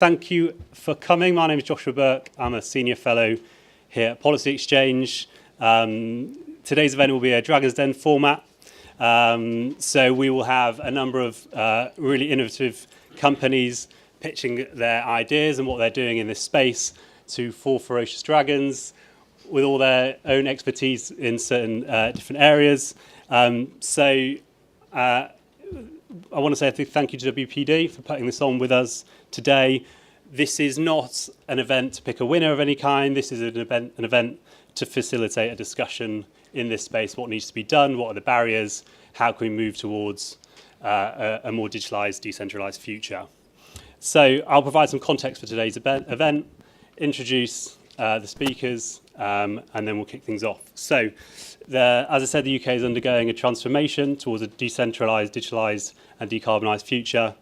Thank you for coming. My name is Joshua Burke. I'm a senior fellow here at Policy Exchange. Today's event will be a Dragon's Den format. So we will have a number of really innovative companies pitching their ideas and what they're doing in this space to four ferocious dragons with all their own expertise in certain different areas. I want to say thank you to WPD for putting this on with us today. This is not an event to pick a winner of any kind. This is an event to facilitate a discussion in this space. What needs to be done? What are the barriers? How can we move towards a more digitalised, decentralised future? So I'll provide some context for today's event, introduce the speakers, and then we'll kick things off. So, as I said, the UK is undergoing a transformation towards a decentralised, digitalised and decarbonised future.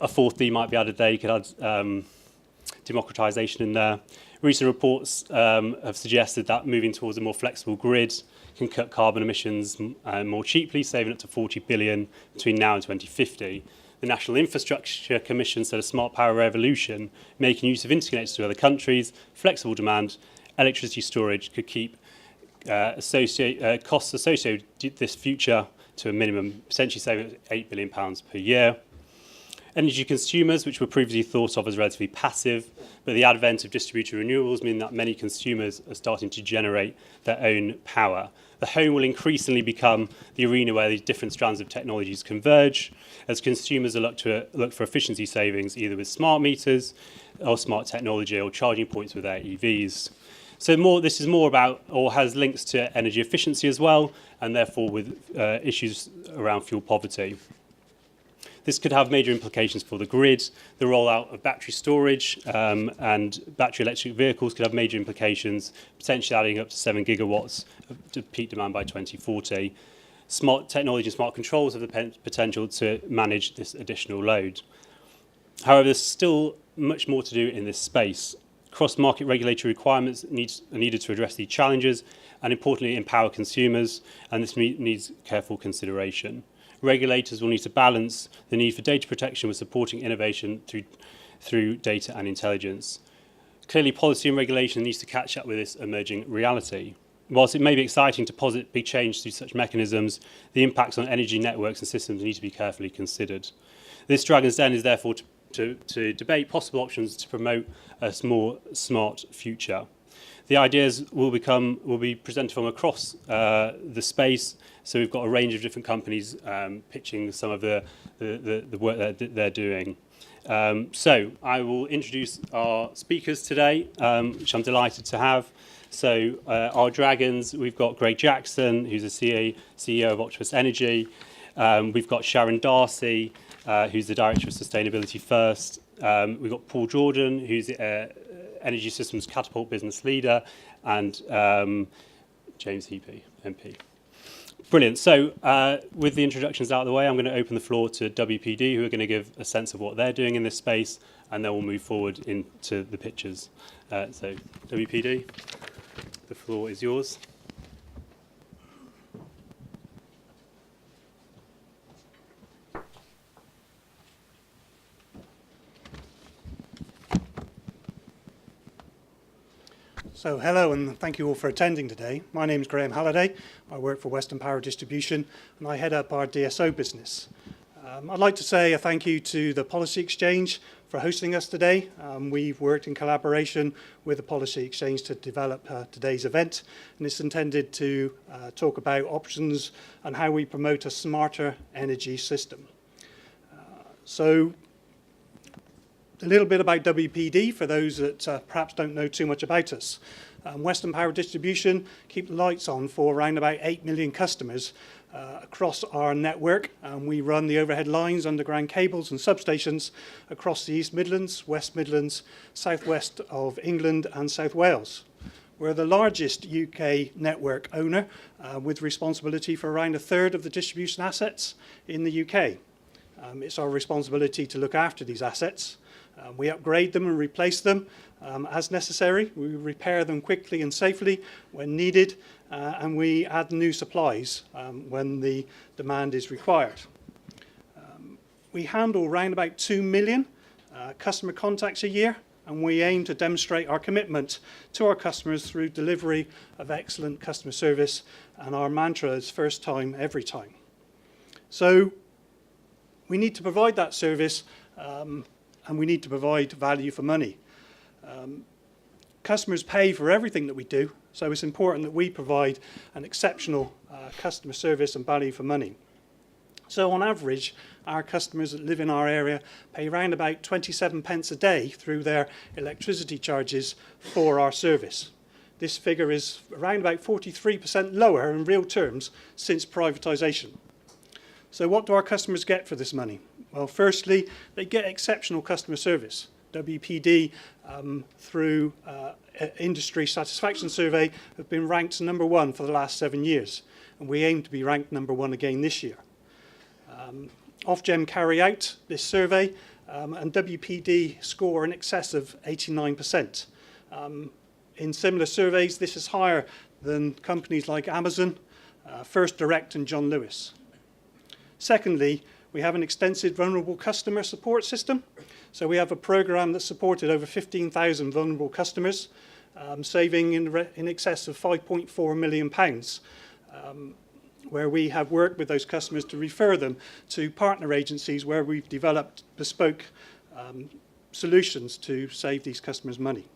A fourth D might be added there. You could add democratisation in there. Recent reports have suggested that moving towards a more flexible grid can cut carbon emissions more cheaply, saving up to 40 billion between now and 2050. The National Infrastructure Commission said a smart power revolution, making use of interconnectors to other countries, flexible demand, electricity storage could keep costs associated with this future to a minimum, potentially saving £8 billion per year. Energy consumers, which were previously thought of as relatively passive, but the advent of distributed renewables mean that many consumers are starting to generate their own power. The home will increasingly become the arena where these different strands of technologies converge, as consumers look for efficiency savings, either with smart meters or smart technology or charging points with their EVs. So this is more about, or has links to energy efficiency as well, and therefore with issues around fuel poverty. This could have major implications for the grid. The rollout of battery storage and battery electric vehicles could have major implications, potentially adding up to 7 gigawatts of peak demand by 2040. Smart technology and smart controls have the potential to manage this additional load. However, there's still much more to do in this space. Cross-market regulatory requirements are needed to address these challenges and, importantly, empower consumers, and this needs careful consideration. Regulators will need to balance the need for data protection with supporting innovation through data and intelligence. Clearly, policy and regulation needs to catch up with this emerging reality. Whilst it may be exciting to posit big change through such mechanisms, the impacts on energy networks and systems need to be carefully considered. This Dragon's Den is therefore to debate possible options to promote a more smart future. The ideas will be presented from across the space. So we've got a range of different companies pitching some of the work that they're doing. So I will introduce our speakers today, which I'm delighted to have. So our dragons, we've got Greg Jackson, who's the CEO of Moixa Energy. We've got Sharon Darcy, who's the Director of Sustainability First. We've got Paul Jordan, who's the Energy Systems Catapult Business Leader, and James Heapy, MP. Brilliant. So with the introductions out of the way, I'm going to open the floor to WPD, who are going to give a sense of what they're doing in this space, and then we'll move forward into the pictures. So WPD, the floor is yours. So hello and thank you all for attending today. My name is Graham Halliday. I work for Western Power Distribution and I head up our DSO business. I'd like to say a thank you to the Policy Exchange for hosting us today. We've worked in collaboration with the Policy Exchange to develop today's event, and it's intended to talk about options and how we promote a smarter energy system. So a little bit about WPD for those that perhaps don't know too much about us. Western Power Distribution keep the lights on for around about 8 million customers across our network. We run the overhead lines, underground cables and substations across the East Midlands, West Midlands, southwest of England and South Wales. We're the largest UK network owner with responsibility for around a third of the distribution assets in the UK. It's our responsibility to look after these assets. We upgrade them and replace them as necessary. We repair them quickly and safely when needed, and we add new supplies when the demand is required. We handle around about 2 million customer contacts a year, and we aim to demonstrate our commitment to our customers through delivery of excellent customer service, and our mantra is first time, every time. So we need to provide that service, and we need to provide value for money. Customers pay for everything that we do, so it's important that we provide an exceptional customer service and value for money. So on average, our customers that live in our area pay around about 27 pence a day through their electricity charges for our service. This figure is around about 43% lower in real terms since privatisation. So what do our customers get for this money? Well, firstly, they get exceptional customer service. WPD, through industry satisfaction survey, have been ranked #1 for the last 7 years, and we aim to be ranked #1 again this year. Ofgem carry out this survey, and WPD score in excess of 89%. In similar surveys, this is higher than companies like Amazon, First Direct and John Lewis. Secondly, we have an extensive vulnerable customer support system. So we have a programme that supported over 15,000 vulnerable customers, saving in excess of £5.4 million, where we have worked with those customers to refer them to partner agencies where we've developed bespoke solutions to save these customers money.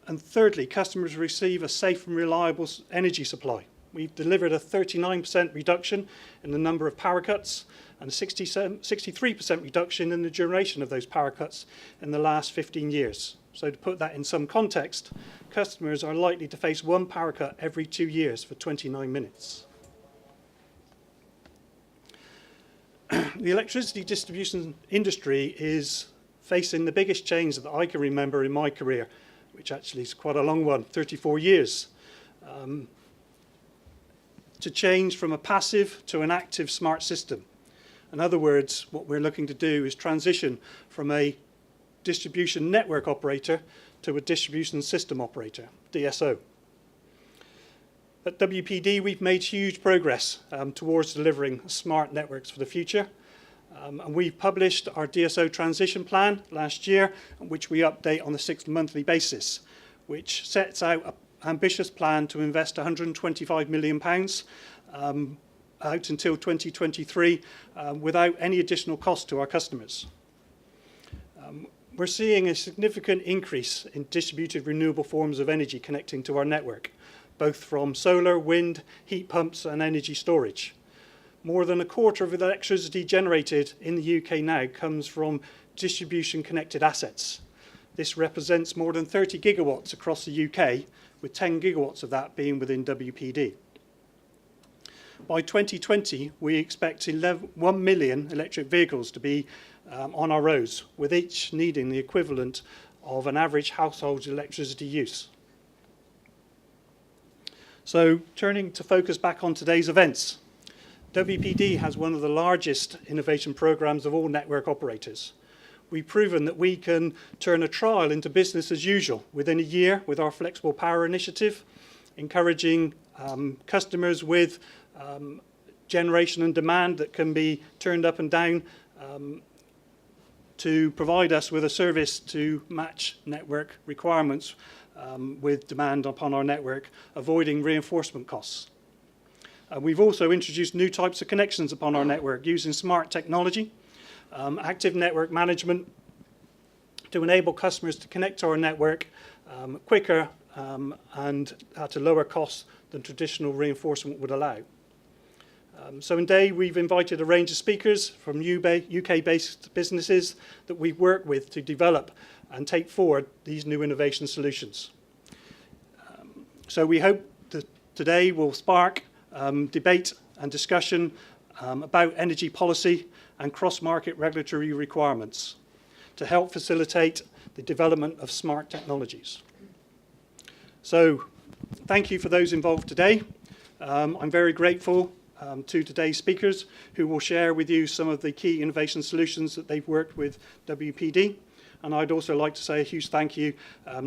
And thirdly, customers receive a safe and reliable energy supply. We've delivered a 39% reduction in the number of power cuts and a 63% reduction in the duration of those power cuts in the last 15 years. So to put that in some context, customers are likely to face one power cut every 2 years for 29 minutes. The electricity distribution industry is facing the biggest change that I can remember in my career, which actually is quite a long one, 34 years. To change from a passive to an active smart system. In other words, what we're looking to do is transition from a distribution network operator to a distribution system operator, DSO. At WPD, we've made huge progress towards delivering smart networks for the future. And we've published our DSO transition plan last year, which we update on a 6-monthly basis, which sets out an ambitious plan to invest £125 million out until 2023 without any additional cost to our customers. We're seeing a significant increase in distributed renewable forms of energy connecting to our network, both from solar, wind, heat pumps and energy storage. More than a quarter of the electricity generated in the UK now comes from distribution connected assets. This represents more than 30 gigawatts across the UK, with 10 gigawatts of that being within WPD. By 2020, we expect 1 million electric vehicles to be on our roads, with each needing the equivalent of an average household's electricity use. So, turning to focus back on today's events, WPD has one of the largest innovation programs of all network operators. We've proven that we can turn a trial into business as usual within a year with our flexible power initiative, encouraging customers with generation and demand that can be turned up and down to provide us with a service to match network requirements with demand upon our network, avoiding reinforcement costs. We've also introduced new types of connections upon our network using smart technology, active network management to enable customers to connect to our network quicker and at a lower cost than traditional reinforcement would allow. So today we've invited a range of speakers from UK-based businesses that we've worked with to develop and take forward these new innovation solutions. So we hope that today will spark debate and discussion about energy policy and cross-market regulatory requirements to help facilitate the development of smart technologies. So thank you for those involved today. I'm very grateful to today's speakers who will share with you some of the key innovation solutions that they've worked with WPD. And I'd also like to say a huge thank you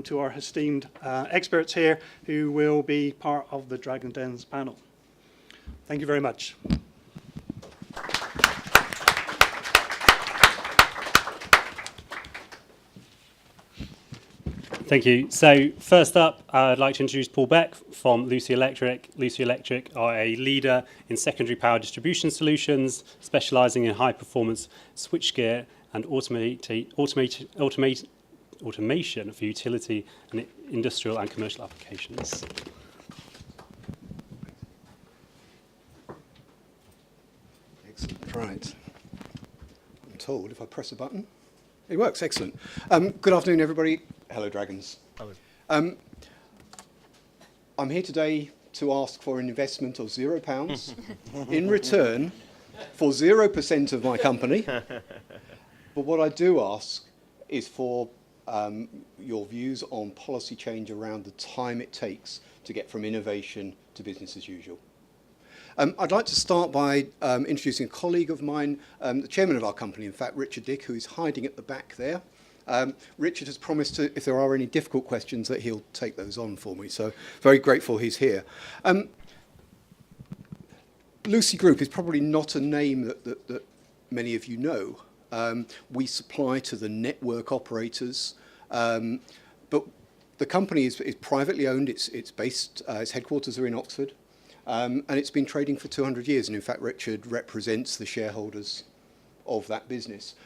to our esteemed experts here who will be part of the Dragon Dens panel. Thank you very much. Thank you. So first up, I'd like to introduce Paul Beck from Lucy Electric. Lucy Electric are a leader in secondary power distribution solutions, specialising in high-performance switchgear and automation for utility and industrial and commercial applications. Excellent. Right. I'm told if I press a button, it works. Excellent. Good afternoon, everybody. Hello, Dragons. Hello. I'm here today to ask for an investment of £0 in return for 0% of my company. But what I do ask is for your views on policy change around the time it takes to get from innovation to business as usual. I'd like to start by introducing a colleague of mine, the chairman of our company, in fact, Richard Dick, who is hiding at the back there. Richard has promised to, if there are any difficult questions, that he'll take those on for me. So very grateful he's here. Lucy Group is probably not a name that many of you know. We supply to the network operators, but the company is privately owned. Its headquarters are in Oxford. And it's been trading for 200 years. And in fact, Richard represents the shareholders of that business.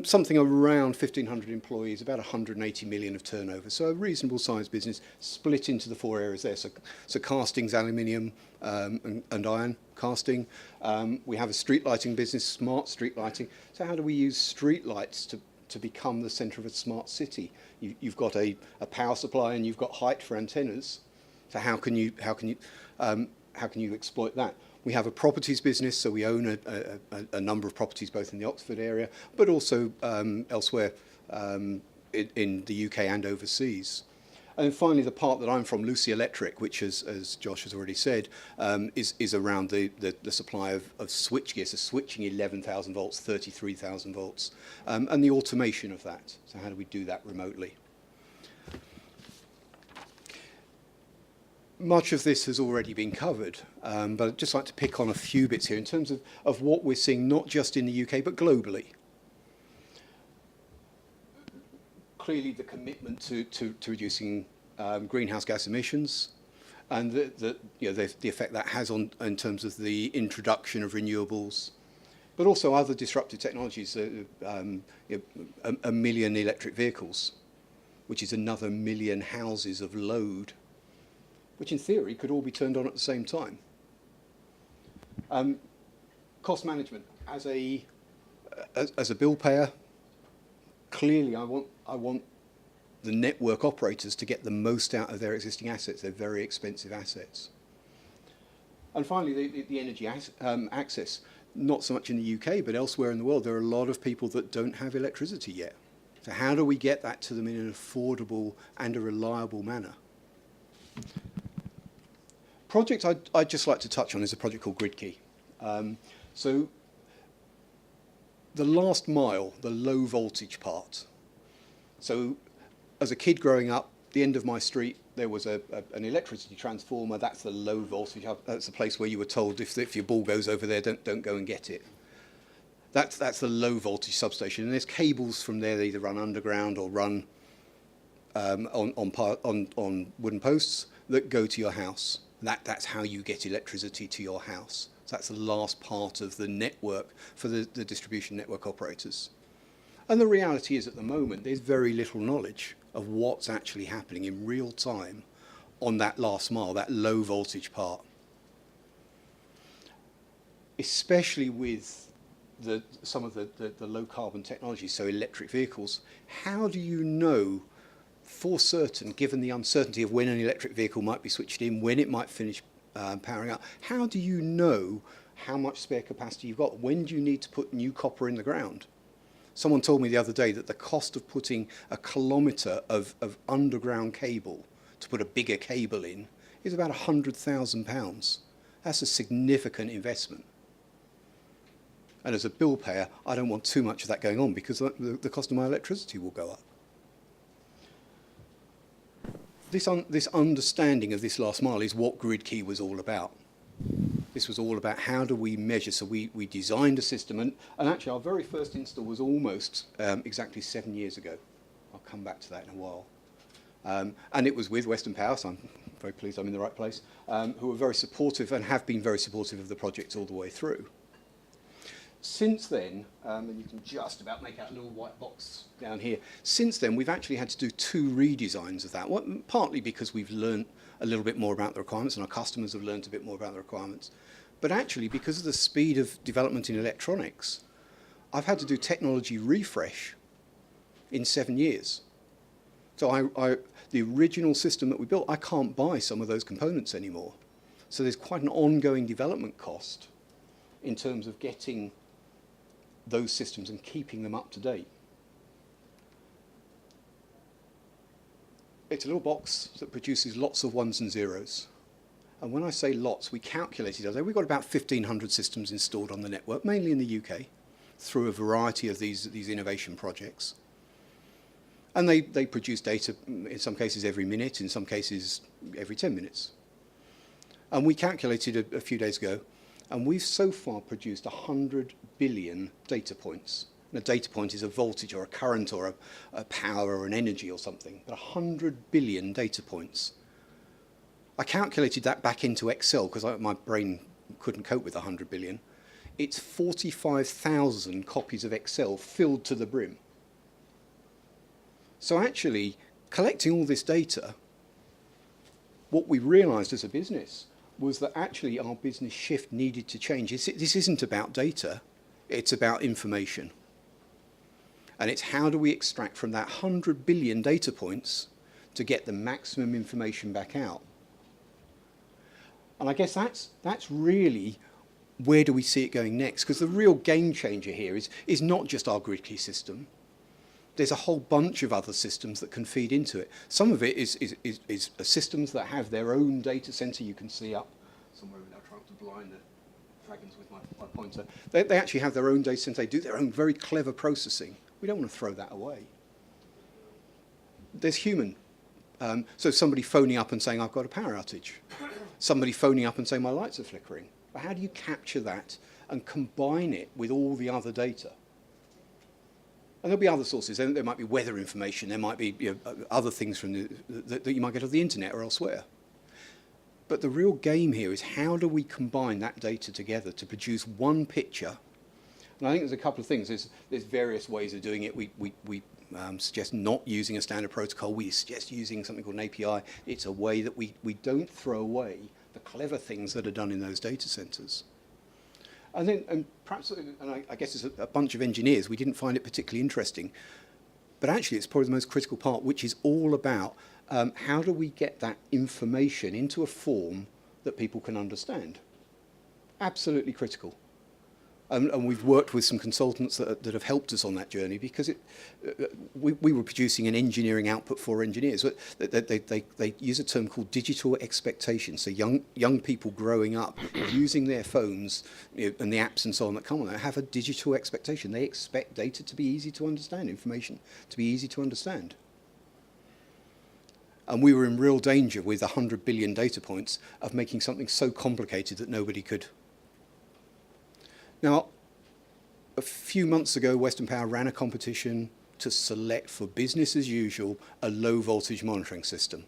Something around 1,500 employees, about 180 million of turnover. So a reasonable sized business split into the four areas there. So castings, aluminium and iron casting. We have a street lighting business, smart street lighting. So how do we use street lights to become the centre of a smart city? You've got a power supply and you've got height for antennas. So how can you exploit that? We have a properties business, so we own a number of properties both in the Oxford area, but also elsewhere in the UK and overseas. And then finally, the part that I'm from, Lucy Electric, which, as Josh has already said, is around the supply of switchgear, so switching 11,000 volts, 33,000 volts, and the automation of that. So how do we do that remotely? Much of this has already been covered, but I'd just like to pick on a few bits here in terms of what we're seeing, not just in the UK, but globally. Clearly, the commitment to reducing greenhouse gas emissions and the effect that has on in terms of the introduction of renewables, but also other disruptive technologies. A million electric vehicles, which is another million houses of load, which in theory could all be turned on at the same time. Cost management. As a bill payer, clearly I want the network operators to get the most out of their existing assets. They're very expensive assets. And finally, the energy access. Not so much in the UK, but elsewhere in the world, there are a lot of people that don't have electricity yet. So how do we get that to them in an affordable and a reliable manner? Project I'd just like to touch on is a project called GridKey. So the last mile, the low voltage part. So as a kid growing up, the end of my street, there was an electricity transformer. That's the low voltage. That's the place where you were told if your ball goes over there, don't go and get it. That's the low voltage substation. And there's cables from there that either run underground or run on wooden posts that go to your house. That's how you get electricity to your house. So that's the last part of the network for the distribution network operators. And the reality is at the moment, there's very little knowledge of what's actually happening in real time on that last mile, that low voltage part. Especially with some of the low carbon technologies, so electric vehicles, how do you know for certain, given the uncertainty of when an electric vehicle might be switched in, when it might finish powering up, how do you know how much spare capacity you've got? When do you need to put new copper in the ground? Someone told me the other day that the cost of putting a kilometre of underground cable to put a bigger cable in is about £100,000. That's a significant investment. And as a bill payer, I don't want too much of that going on because the cost of my electricity will go up. This understanding of this last mile is what GridKey was all about. This was all about how do we measure. So we designed a system, and actually our very first install was almost exactly 7 years ago. I'll come back to that in a while. And it was with Western Power, so I'm very pleased I'm in the right place, who were very supportive and have been very supportive of the project all the way through. Since then, and you can just about make out a little white box down here, since then we've actually had to do 2 redesigns of that, partly because we've learned a little bit more about the requirements and our customers have learned a bit more about the requirements, but actually because of the speed of development in electronics, I've had to do technology refresh in 7 years. So the original system that we built, I can't buy some of those components anymore. So there's quite an ongoing development cost in terms of getting those systems and keeping them up to date. It's a little box that produces lots of ones and zeros. And when I say lots, we calculated, we've got about 1,500 systems installed on the network, mainly in the UK, through a variety of these innovation projects. And they produce data, in some cases every minute, in some cases every 10 minutes. And we calculated a few days ago, and we've so far produced 100 billion data points. And a data point is a voltage or a current or a power or an energy or something, but 100 billion data points. I calculated that back into Excel because my brain couldn't cope with 100 billion. It's 45,000 copies of Excel filled to the brim. So actually, collecting all this data, what we realized as a business was that actually our business shift needed to change. This isn't about data, it's about information. And it's how do we extract from that 100 billion data points to get the maximum information back out. And I guess that's really where do we see it going next? Because the real game changer here is not just our grid key system. There's a whole bunch of other systems that can feed into it. Some of it is systems that have their own data center. You can see up somewhere without trying to blind the dragons with my pointer. They actually have their own data center. They do their own very clever processing. We don't want to throw that away. There's human. So somebody phoning up and saying, I've got a power outage. Somebody phoning up and saying, my lights are flickering. But how do you capture that and combine it with all the other data? And there'll be other sources. There might be weather information. There might be other things from that you might get off the internet or elsewhere. But the real game here is how do we combine that data together to produce one picture? And I think there's a couple of things. There's various ways of doing it. We suggest not using a standard protocol. We suggest using something called an API. It's a way that we don't throw away the clever things that are done in those data centers. And perhaps, and I guess it's a bunch of engineers, we didn't find it particularly interesting, but actually it's probably the most critical part, which is all about how do we get that information into a form that people can understand. Absolutely critical. And we've worked with some consultants that have helped us on that journey because we were producing an engineering output for engineers. They use a term called digital expectation. So young people growing up using their phones and the apps and so on that come on there have a digital expectation. They expect data to be easy to understand, information to be easy to understand. And we were in real danger with 100 billion data points of making something so complicated that nobody could. Now, a few months ago, Western Power ran a competition to select for business as usual a low voltage monitoring system.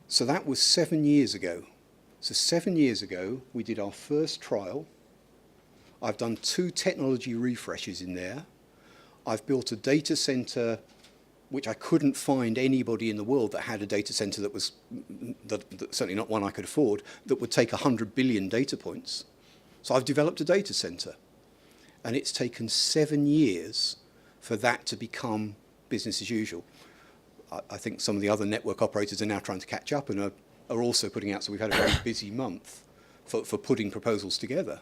So that was 7 years ago. So 7 years ago, we did our first trial. I've done 2 technology refreshes in there. I've built a data center which I couldn't find anybody in the world that had a data center that was, certainly not one I could afford, that would take 100 billion data points. So I've developed a data center. And it's taken 7 years for that to become business as usual. I think some of the other network operators are now trying to catch up and are also putting out, so we've had a very busy month for putting proposals together.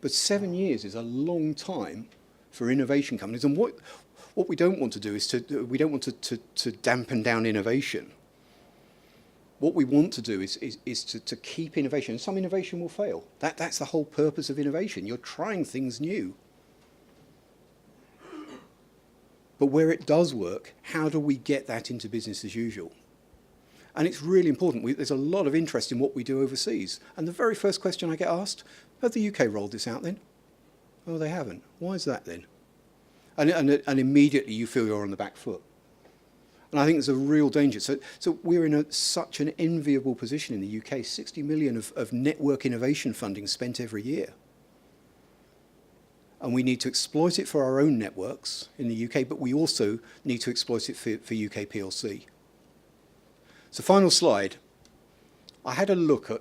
But 7 years is a long time for innovation companies. And what we don't want to do is we don't want to dampen down innovation. What we want to do is to keep innovation. And some innovation will fail. That's the whole purpose of innovation. You're trying things new. But where it does work, how do we get that into business as usual? And it's really important. There's a lot of interest in what we do overseas. And the very first question I get asked, have the UK rolled this out then? Oh, they haven't. Why is that then? And immediately you feel you're on the back foot. And I think there's a real danger. So we're in such an enviable position in the UK, 60 million of network innovation funding spent every year. And we need to exploit it for our own networks in the UK, but we also need to exploit it for UK PLC. So final slide. I had a look at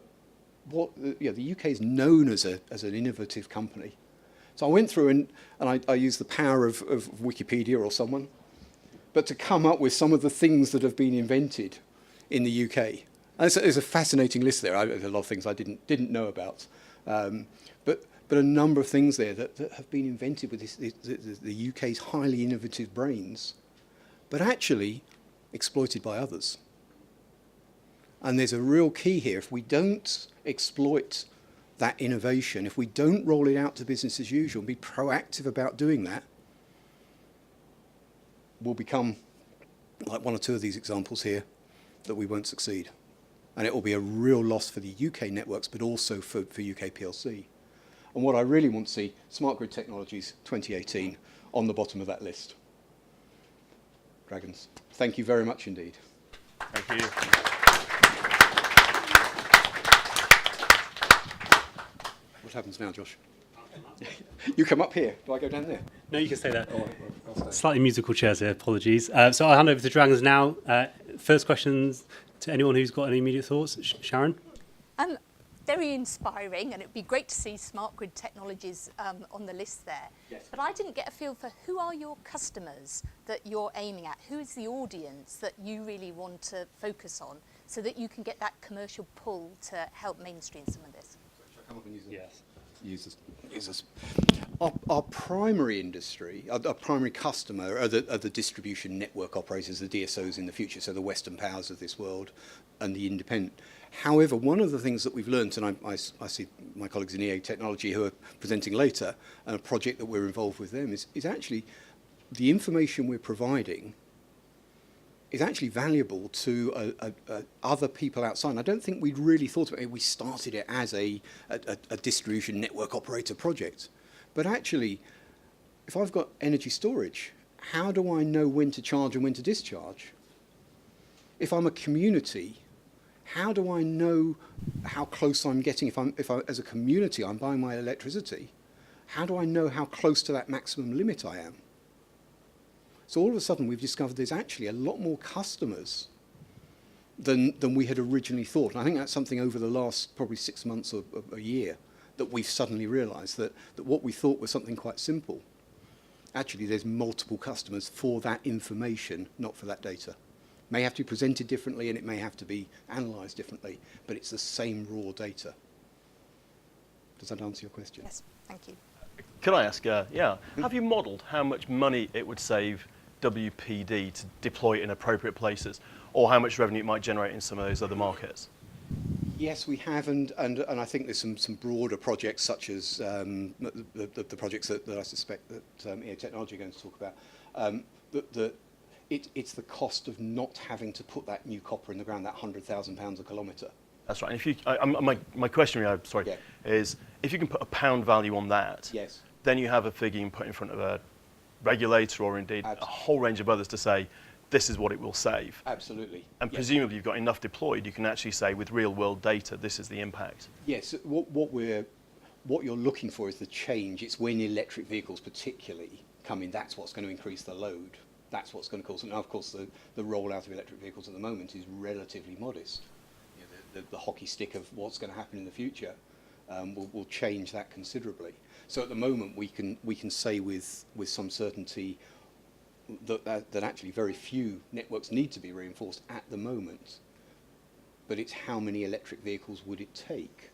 what the UK is known as an innovative company. So I went through and I used the power of Wikipedia or someone, but to come up with some of the things that have been invented in the UK. And there's a fascinating list there. There's a lot of things I didn't know about, but a number of things there that have been invented with the UK's highly innovative brains, but actually exploited by others. And there's a real key here. If we don't exploit that innovation, if we don't roll it out to business as usual and be proactive about doing that, we'll become like one or two of these examples here that we won't succeed. And it will be a real loss for the UK networks, but also for UK PLC. And what I really want to see, Smart Grid Technologies 2018 on the bottom of that list. Dragons. Thank you very much indeed. Thank you. What happens now, Josh? You come up here. Do I go down there? No, you can stay there. Oh, I'll stay. Slightly musical chairs here, apologies. So I'll hand over to Dragons now. First questions to anyone who's got any immediate thoughts. Sharon? Very inspiring, and it'd be great to see Smart Grid Technologies on the list there. Yes. But I didn't get a feel for who are your customers that you're aiming at? Who is the audience that you really want to focus on so that you can get that commercial pull to help mainstream some of this? Shall I come up and use it? Yes. Use this. Our primary industry, our primary customer are the distribution network operators, the DSOs in the future, so the Western Powers of this world and the independent. However, one of the things that we've learned, and I see my colleagues in EA Technology who are presenting later, and a project that we're involved with them, is actually the information we're providing is actually valuable to other people outside. And I don't think we'd really thought about it. We started it as a distribution network operator project. But actually, if I've got energy storage, how do I know when to charge and when to discharge? If I'm a community, how do I know how close I'm getting? If I, as a community, I'm buying my electricity, how do I know how close to that maximum limit I am? So all of a sudden, we've discovered there's actually a lot more customers than we had originally thought. And I think that's something over the last probably 6 months or a year that we've suddenly realised that what we thought was something quite simple, actually there's multiple customers for that information, not for that data. May have to be presented differently and it may have to be analysed differently, but it's the same raw data. Does that answer your question? Yes, thank you. Can I ask, have you modelled how much money it would save WPD to deploy it in appropriate places, or how much revenue it might generate in some of those other markets? Yes, we have, and I think there's some broader projects such as the projects that I suspect that EA Technology are going to talk about. It's the cost of not having to put that new copper in the ground, that £100,000 a kilometre. That's right. And if you, my question, is if you can put a pound value on that, yes, then you have a figure you can put in front of a regulator or indeed absolutely, a whole range of others to say, this is what it will save. Absolutely. And yes, presumably you've got enough deployed, you can actually say with real world data, this is the impact. Yes, what you're looking for is the change. It's when electric vehicles particularly come in, that's what's going to increase the load. That's what's going to cause it. Now, of course, the rollout of electric vehicles at the moment is relatively modest. You know, the hockey stick of what's going to happen in the future will change that considerably. So at the moment, we can say with some certainty that actually very few networks need to be reinforced at the moment. But it's how many electric vehicles would it take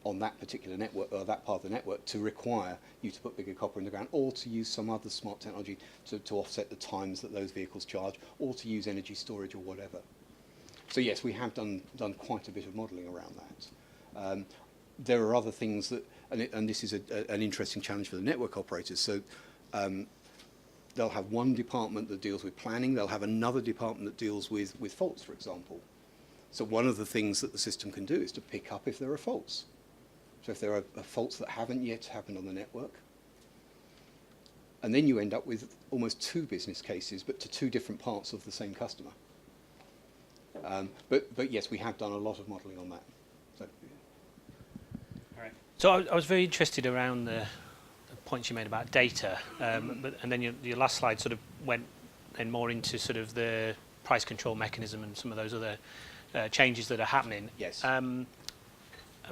on that particular network, or that part of the network, to require you to put bigger copper in the ground, or to use some other smart technology to offset the times that those vehicles charge, or to use energy storage or whatever. So yes, we have done quite a bit of modelling around that. There are other things that, and this is an interesting challenge for the network operators. So they'll have one department that deals with planning, they'll have another department that deals with faults, for example. So one of the things that the system can do is to pick up if there are faults. So if there are faults that haven't yet happened on the network, And then you end up with almost 2 business cases, but to 2 different parts of the same customer. But yes, we have done a lot of modelling on that. So, So I was very interested around the points you made about data, and then your last slide sort of went then more into sort of the price control mechanism and some of those other changes that are happening. yes. I'm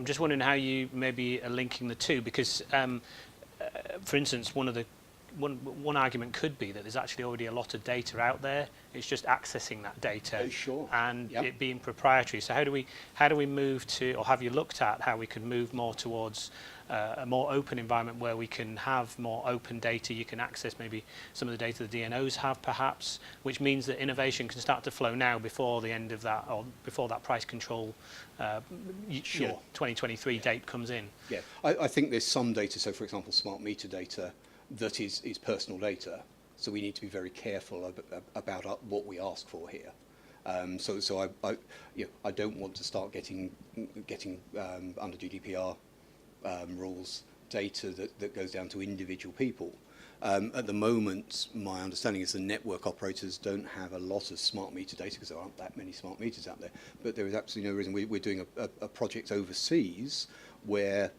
just wondering how you maybe are linking the two, because, for instance, one argument could be that there's actually already a lot of data out there. It's just accessing that data and it being proprietary. So how do we move to, or have you looked at how we could move more towards a more open environment where we can have more open data? You can access maybe some of the data the DNOs have, perhaps, which means that innovation can start to flow now before the end of that, or before that price control 2023 date comes in. Yeah, I think there's some data, so for example smart meter data, that is personal data, so we need to be very careful about what we ask for here. So I don't want to start getting under GDPR rules data that goes down to individual people. At the moment, my understanding is the network operators don't have a lot of smart meter data because there aren't that many smart meters out there. But there is absolutely no reason. We're doing a project overseas where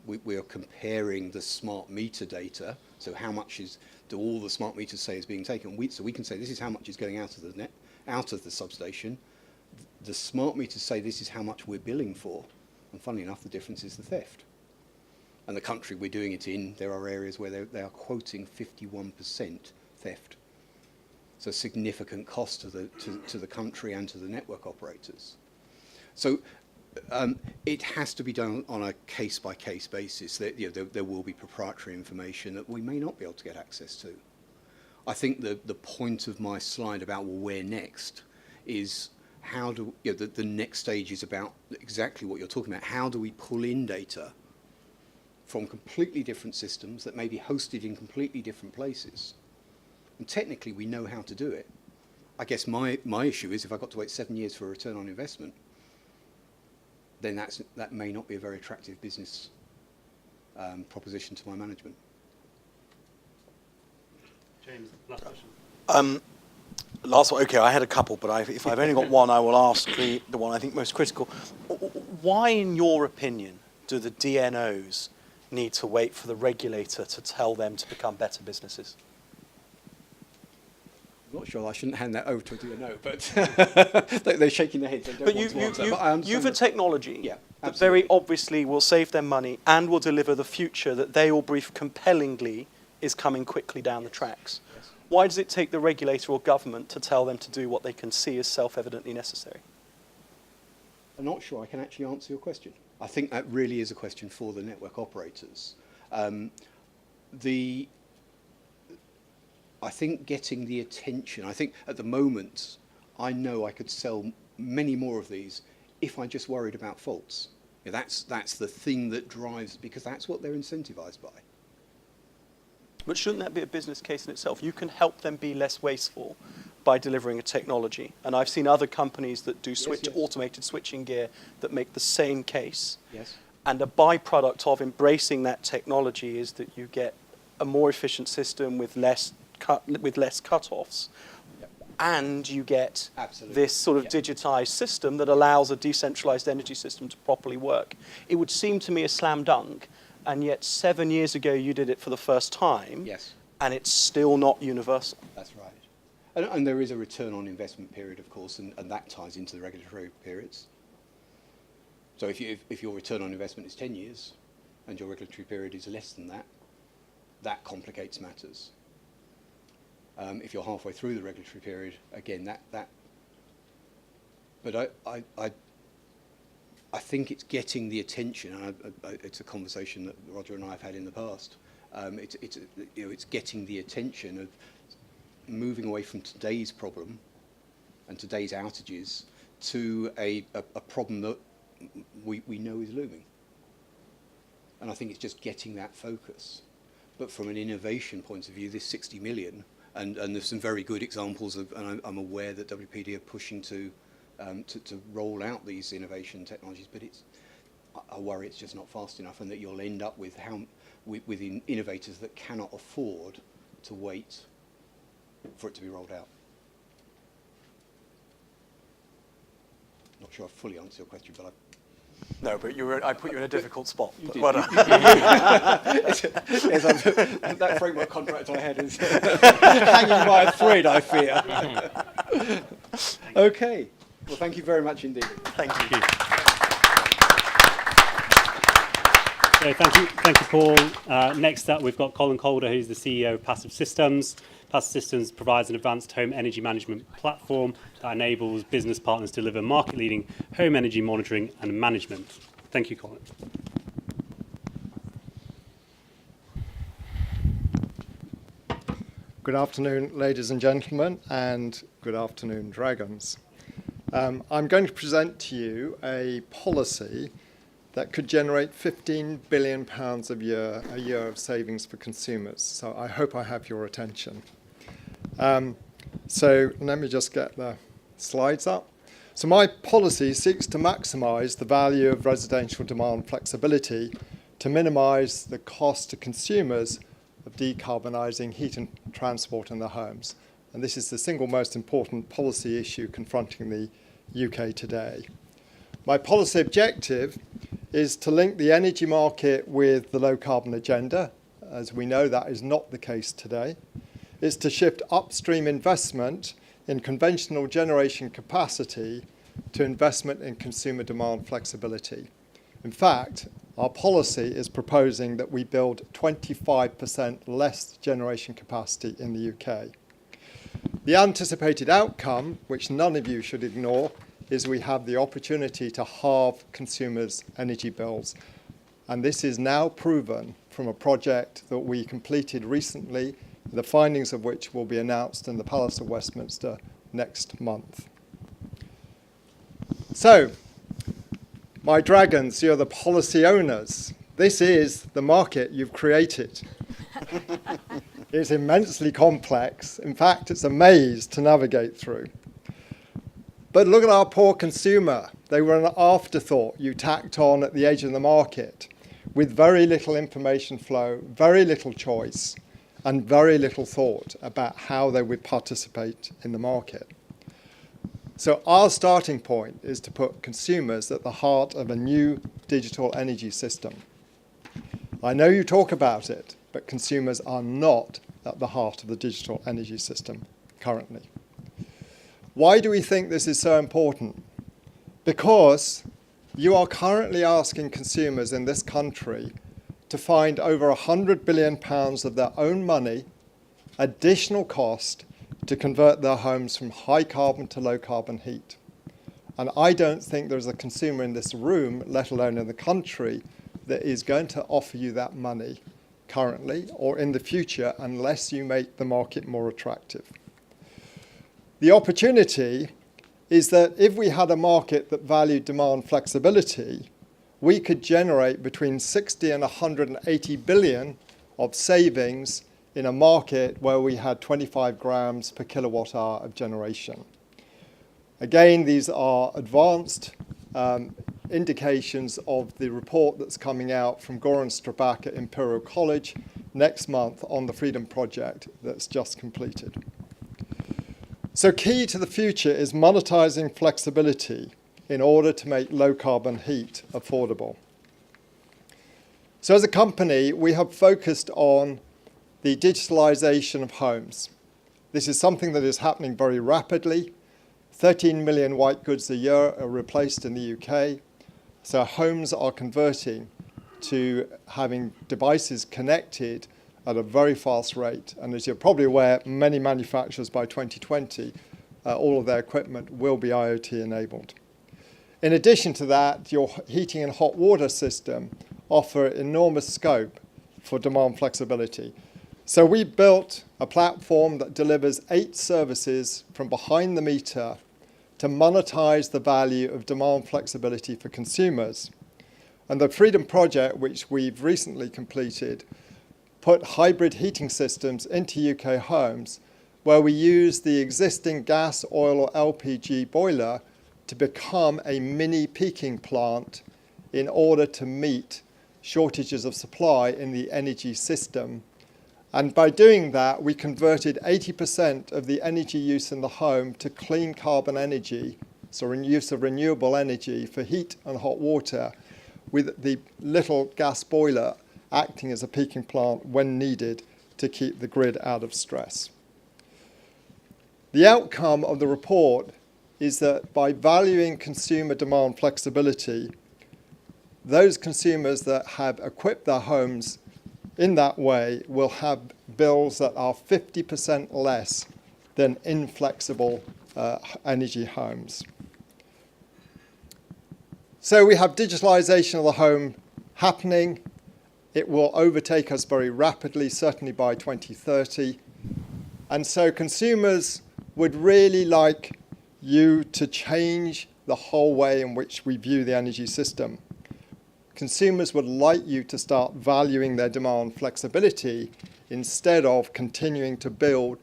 we are comparing the smart meter data. So how much do all the smart meters say is being taken? So we can say this is how much is going out of the substation. The smart meters say this is how much we're billing for. And funnily enough, the difference is the theft. And the country we're doing it in, there are areas where they are quoting 51% theft. So significant cost to the country and to the network operators. So it has to be done on a case-by-case basis. There will be proprietary information that we may not be able to get access to. I think the point of my slide about where next is how do the next stage is about exactly what you're talking about. How do we pull in data from completely different systems that may be hosted in completely different places? And technically, we know how to do it. I guess my issue is if I've got to wait 7 years for a return on investment, then that may not be a very attractive business proposition to my management. James, last question. Last one, okay, I had a couple, but if I've only got one, I will ask the one I think most critical. Why, in your opinion, do the DNOs need to wait for the regulator to tell them to become better businesses? I'm not sure I shouldn't hand that over to a DNO, but they're shaking their heads. They don't want to answer, but I understand you've a technology yeah, that very obviously will save them money and will deliver the future that they all brief compellingly is coming quickly down the tracks. Yes. Why does it take the regulator or government to tell them to do what they can see as self-evidently necessary? I'm not sure I can actually answer your question. I think that really is a question for the network operators. I think getting the attention, I think at the moment, I know I could sell many more of these if I just worried about faults. That's the thing that drives, because that's what they're incentivized by. But shouldn't that be a business case in itself? You can help them be less wasteful by delivering a technology. And I've seen other companies that do automated switching gear that make the same case. Yes. And a byproduct of embracing that technology is that you get a more efficient system with less cut-offs. Yep. And you get Absolutely. this sort of digitized system that allows a decentralized energy system to properly work. It would seem to me a slam dunk. And yet 7 years ago you did it for the first time. Yes. And it's still not universal. That's right. And there is a return on investment period, of course, and that ties into the regulatory periods. So if your return on investment is 10 years and your regulatory period is less than that, that complicates matters. If you're halfway through the regulatory period, again, but I think it's getting the attention, and it's a conversation that Roger and I have had in the past. It's getting the attention of moving away from today's problem and today's outages to a problem that we know is looming. And I think it's just getting that focus. But from an innovation point of view, this 60 million, and there's some very good examples of, and I'm aware that WPD are pushing to roll out these innovation technologies, but I worry it's just not fast enough, and that you'll end up with innovators that cannot afford to wait for it to be rolled out. Not sure I fully answered your question, but No, but I put you in a difficult spot. you did. Well done. Yes, that framework contract I had is hanging by a thread, I fear. Okay. Well, thank you very much indeed. Thank you. So thank you, Paul. Next up, we've got Colin Calder, who's the CEO of Passive Systems. Passive Systems provides an advanced home energy management platform that enables business partners to deliver market-leading home energy monitoring and management. Thank you, Colin. Good afternoon, ladies and gentlemen, and good afternoon, dragons. I'm going to present to you a policy that could generate £15 billion a year of savings for consumers. So I hope I have your attention. So let me just get the slides up. So my policy seeks to maximise the value of residential demand flexibility to minimise the cost to consumers of decarbonising heat and transport in their homes. And this is the single most important policy issue confronting the UK today. My policy objective is to link the energy market with the low carbon agenda. As we know, that is not the case today. It's to shift upstream investment in conventional generation capacity to investment in consumer demand flexibility. In fact, our policy is proposing that we build 25% less generation capacity in the UK. The anticipated outcome, which none of you should ignore, is we have the opportunity to halve consumers' energy bills. And this is now proven from a project that we completed recently, the findings of which will be announced in the Palace of Westminster next month. So, my dragons, you're the policy owners. This is the market you've created. It's immensely complex. In fact, it's a maze to navigate through. But look at our poor consumer. They were an afterthought you tacked on at the edge of the market with very little information flow, very little choice, and very little thought about how they would participate in the market. So our starting point is to put consumers at the heart of a new digital energy system. I know you talk about it, but consumers are not at the heart of the digital energy system currently. Why do we think this is so important? Because you are currently asking consumers in this country to find over £100 billion of their own money, additional cost, to convert their homes from high carbon to low carbon heat. And I don't think there's a consumer in this room, let alone in the country, that is going to offer you that money currently or in the future unless you make the market more attractive. The opportunity is that if we had a market that valued demand flexibility, we could generate between 60 and 180 billion of savings in a market where we had 25 grams per kilowatt hour of generation. Again, these are advanced indications of the report that's coming out from Goran Strabak at Imperial College next month on the Freedom Project that's just completed. So key to the future is monetizing flexibility in order to make low carbon heat affordable. So as a company, we have focused on the digitalization of homes. This is something that is happening very rapidly. 13 million white goods a year are replaced in the UK. So homes are converting to having devices connected at a very fast rate. And as you're probably aware, many manufacturers by 2020, all of their equipment will be IoT enabled. In addition to that, your heating and hot water system offer enormous scope for demand flexibility. So we built a platform that delivers 8 services from behind the meter to monetize the value of demand flexibility for consumers. And the Freedom Project, which we've recently completed, put hybrid heating systems into UK homes where we use the existing gas, oil, or LPG boiler to become a mini peaking plant in order to meet shortages of supply in the energy system. And by doing that, we converted 80% of the energy use in the home to clean carbon energy, so use of renewable energy for heat and hot water, with the little gas boiler acting as a peaking plant when needed to keep the grid out of stress. The outcome of the report is that by valuing consumer demand flexibility, those consumers that have equipped their homes in that way will have bills that are 50% less than inflexible energy homes. So we have digitalization of the home happening. It will overtake us very rapidly, certainly by 2030. And so consumers would really like you to change the whole way in which we view the energy system. Consumers would like you to start valuing their demand flexibility instead of continuing to build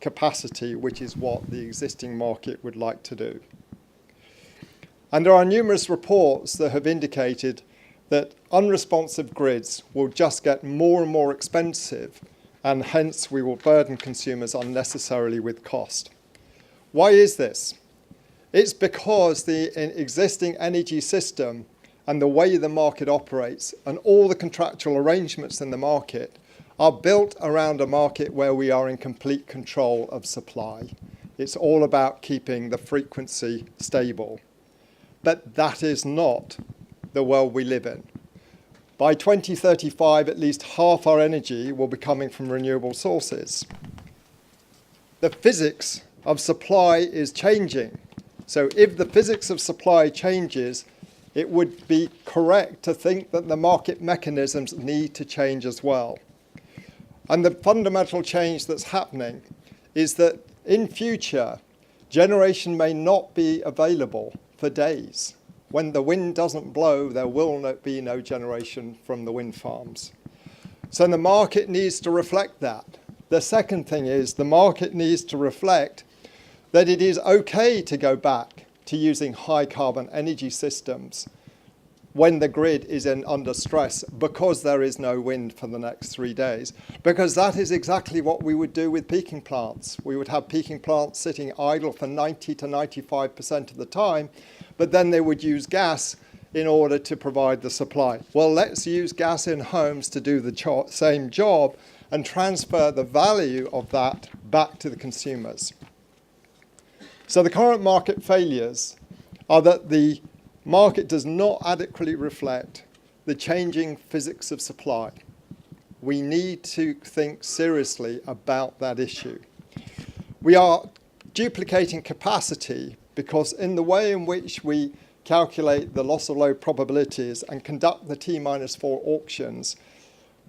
capacity, which is what the existing market would like to do. And there are numerous reports that have indicated that unresponsive grids will just get more and more expensive, and hence we will burden consumers unnecessarily with cost. Why is this? It's because the existing energy system and the way the market operates and all the contractual arrangements in the market are built around a market where we are in complete control of supply. It's all about keeping the frequency stable. But that is not the world we live in. By 2035, at least half our energy will be coming from renewable sources. The physics of supply is changing. So if the physics of supply changes, it would be correct to think that the market mechanisms need to change as well. And the fundamental change that's happening is that in future, generation may not be available for days. When the wind doesn't blow, there will be no generation from the wind farms. So the market needs to reflect that. The second thing is the market needs to reflect that it is okay to go back to using high carbon energy systems when the grid is under stress because there is no wind for the next 3 days. Because that is exactly what we would do with peaking plants. We would have peaking plants sitting idle for 90 to 95% of the time, but then they would use gas in order to provide the supply. Well, let's use gas in homes to do the same job and transfer the value of that back to the consumers. So the current market failures are that the market does not adequately reflect the changing physics of supply. We need to think seriously about that issue. We are duplicating capacity because in the way in which we calculate the loss of load probabilities and conduct the T-4 auctions,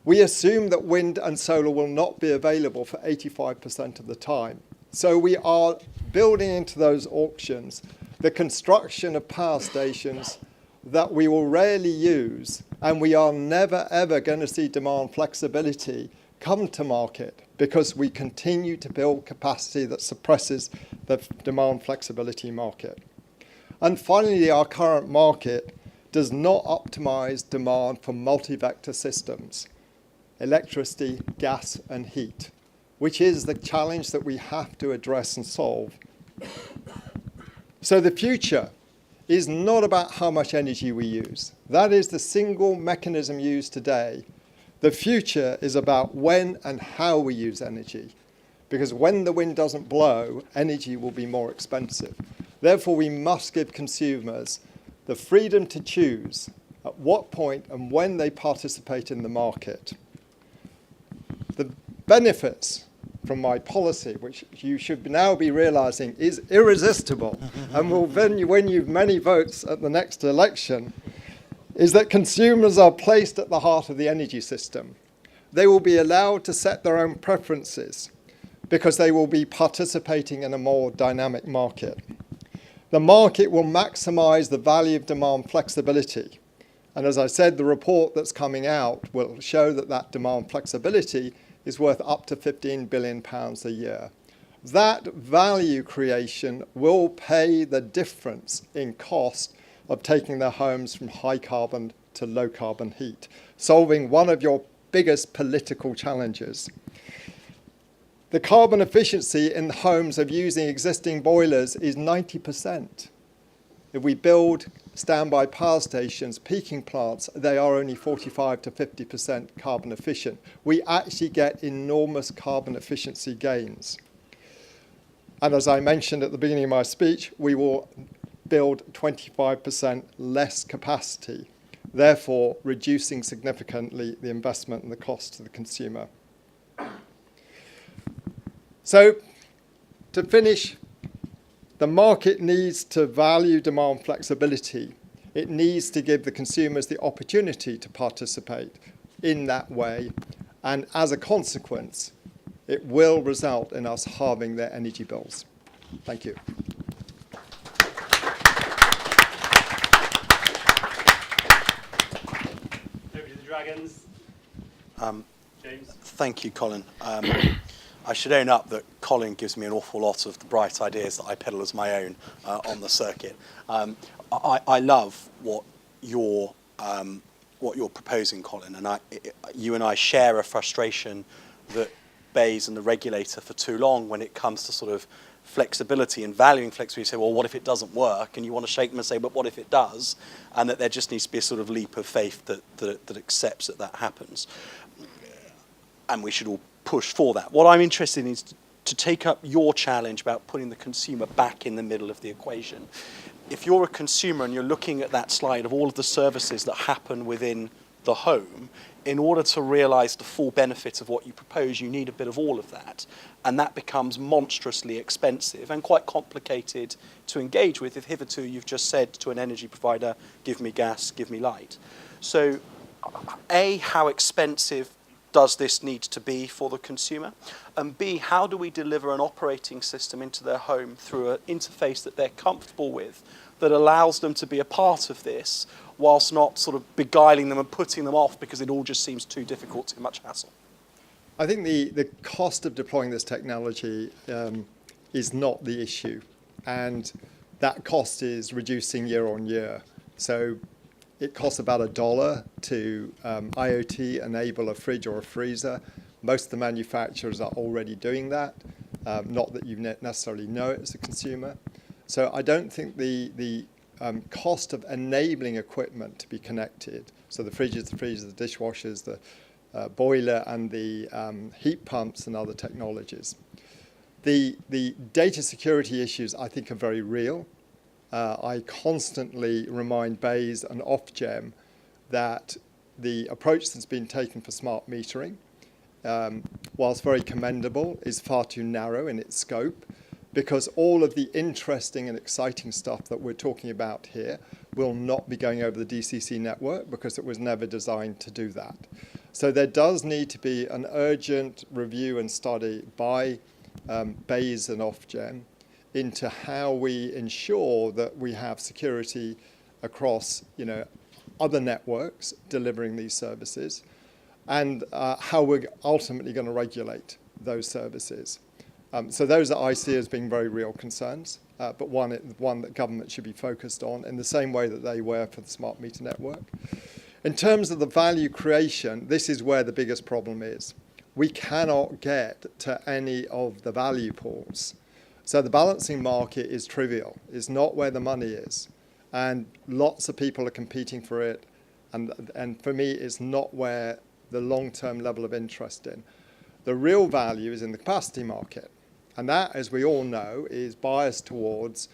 we assume that wind and solar will not be available for 85% of the time. So we are building into those auctions the construction of power stations that we will rarely use, and we are never ever going to see demand flexibility come to market because we continue to build capacity that suppresses the demand flexibility market. And finally, our current market does not optimize demand for multi-vector systems, electricity, gas, and heat, which is the challenge that we have to address and solve. So the future is not about how much energy we use. That is the single mechanism used today. The future is about when and how we use energy, because when the wind doesn't blow, energy will be more expensive. Therefore, we must give consumers the freedom to choose at what point and when they participate in the market. The benefits from my policy, which you should now be realizing is irresistible and will win you many votes at the next election, is that consumers are placed at the heart of the energy system. They will be allowed to set their own preferences because they will be participating in a more dynamic market. The market will maximize the value of demand flexibility. And as I said, the report that's coming out will show that that demand flexibility is worth up to £15 billion a year. That value creation will pay the difference in cost of taking their homes from high carbon to low carbon heat, solving one of your biggest political challenges. The carbon efficiency in homes of using existing boilers is 90%. If we build standby power stations, peaking plants, they are only 45 to 50% carbon efficient. We actually get enormous carbon efficiency gains. And as I mentioned at the beginning of my speech, we will build 25% less capacity, therefore reducing significantly the investment and the cost to the consumer. So, to finish, the market needs to value demand flexibility. It needs to give the consumers the opportunity to participate in that way. And as a consequence, it will result in us halving their energy bills. Thank you. Over to the Dragons. James. Thank you, Colin. I should own up that Colin gives me an awful lot of the bright ideas that I peddle as my own on the circuit. I love what you're proposing, Colin, and you and I share a frustration that BEIS and the regulator for too long, when it comes to sort of flexibility and valuing flexibility, say, well, what if it doesn't work? And you want to shake them and say, but what if it does? And that there just needs to be a sort of leap of faith that accepts that happens. And we should all push for that. What I'm interested in is to take up your challenge about putting the consumer back in the middle of the equation. If you're a consumer and you're looking at that slide of all of the services that happen within the home, in order to realise the full benefit of what you propose, you need a bit of all of that. And that becomes monstrously expensive and quite complicated to engage with if hitherto you've just said to an energy provider, give me gas, give me light. So, A, how expensive does this need to be for the consumer? And B, how do we deliver an operating system into their home through an interface that they're comfortable with, that allows them to be a part of this, whilst not sort of beguiling them and putting them off because it all just seems too difficult, too much hassle? I think the cost of deploying this technology is not the issue. And that cost is reducing year on year. So it costs about $1 to IoT enable a fridge or a freezer. Most of the manufacturers are already doing that, not that you necessarily know it as a consumer. So I don't think the cost of enabling equipment to be connected, so the fridges, the freezers, the dishwashers, the boiler and the heat pumps and other technologies. The data security issues I think are very real. I constantly remind BEIS and Ofgem that the approach that's been taken for smart metering, whilst very commendable, is far too narrow in its scope, because all of the interesting and exciting stuff that we're talking about here will not be going over the DCC network because it was never designed to do that. So there does need to be an urgent review and study by BEIS and Ofgem into how we ensure that we have security across, other networks delivering these services, and how we're ultimately going to regulate those services. So those that I see as being very real concerns, but one that government should be focused on in the same way that they were for the smart meter network. In terms of the value creation, this is where the biggest problem is. We cannot get to any of the value pools. So the balancing market is trivial. It's not where the money is. And lots of people are competing for it. And for me, it's not where the long-term level of interest in. The real value is in the capacity market. And that, as we all know, is biased towards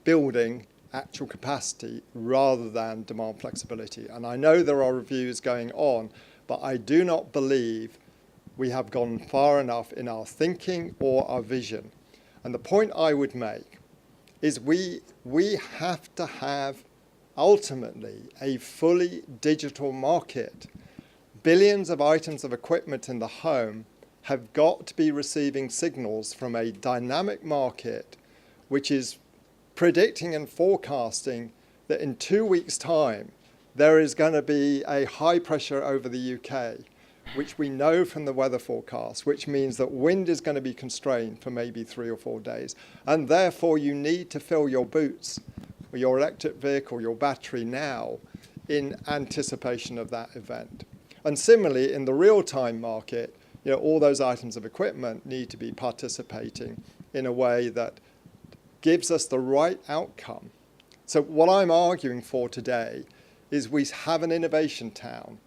building actual capacity rather than demand flexibility. And I know there are reviews going on, but I do not believe we have gone far enough in our thinking or our vision. And the point I would make is we have to have ultimately a fully digital market. Billions of items of equipment in the home have got to be receiving signals from a dynamic market which is predicting and forecasting that in 2 weeks' time there is going to be a high pressure over the UK, which we know from the weather forecast, which means that wind is going to be constrained for maybe 3 or 4 days. And therefore you need to fill your boots. or your electric vehicle, your battery now in anticipation of that event. And similarly, in the real-time market, all those items of equipment need to be participating in a way that gives us the right outcome. So what I'm arguing for today is we have an innovation town.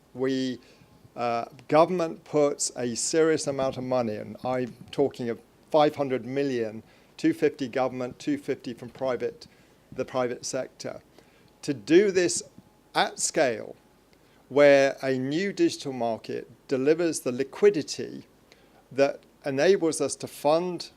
Government puts a serious amount of money, and I'm talking of 500 million, 250 government, 250 from the private sector, to do this at scale, where a new digital market delivers the liquidity that enables us to fund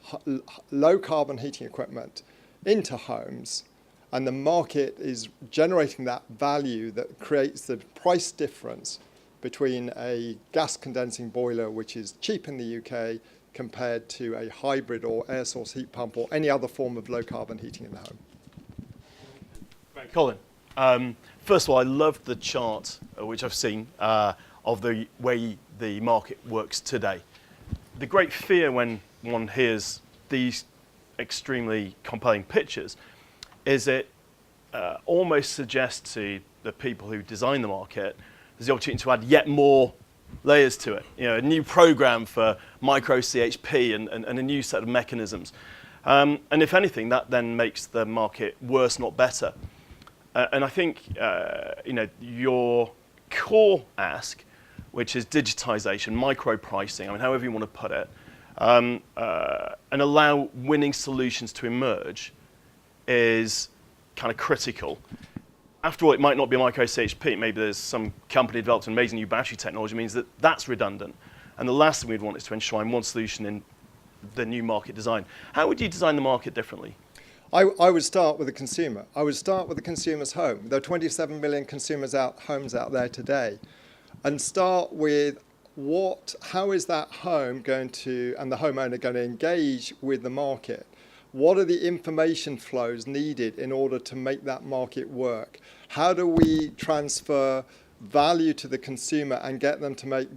low carbon heating equipment into homes, and the market is generating that value that creates the price difference between a gas condensing boiler, which is cheap in the UK, compared to a hybrid or air source heat pump or any other form of low carbon heating in the home. Colin, first of all, I loved the chart, which I've seen, of the way the market works today. The great fear when one hears these extremely compelling pictures is it almost suggests to the people who design the market there's the opportunity to add yet more layers to it. A new program for micro CHP and a new set of mechanisms. And if anything, that then makes the market worse, not better. And I think your core ask, which is digitization, micro pricing, however you want to put it, and allow winning solutions to emerge, is kind of critical. After all, it might not be a micro CHP. Maybe there's some company developed an amazing new battery technology, means that that's redundant. And the last thing we'd want is to enshrine one solution in the new market design. How would you design the market differently? I would start with the consumer. I would start with the consumer's home. There are 27 million homes out there today. And start with how is that home going to, and the homeowner going to engage with the market? What are the information flows needed in order to make that market work? How do we transfer value to the consumer and get them to make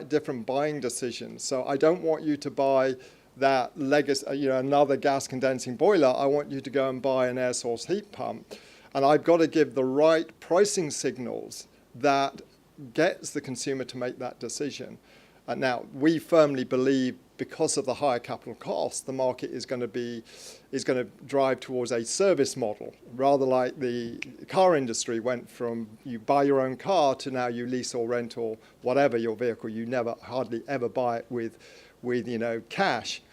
different buying decisions? So I don't want you to buy that legacy, another gas condensing boiler. I want you to go and buy an air source heat pump. And I've got to give the right pricing signals that gets the consumer to make that decision. And now we firmly believe, because of the higher capital cost, the market is going to drive towards a service model, rather like the car industry went from you buy your own car to now you lease or rent or whatever your vehicle. You hardly ever buy it with cash.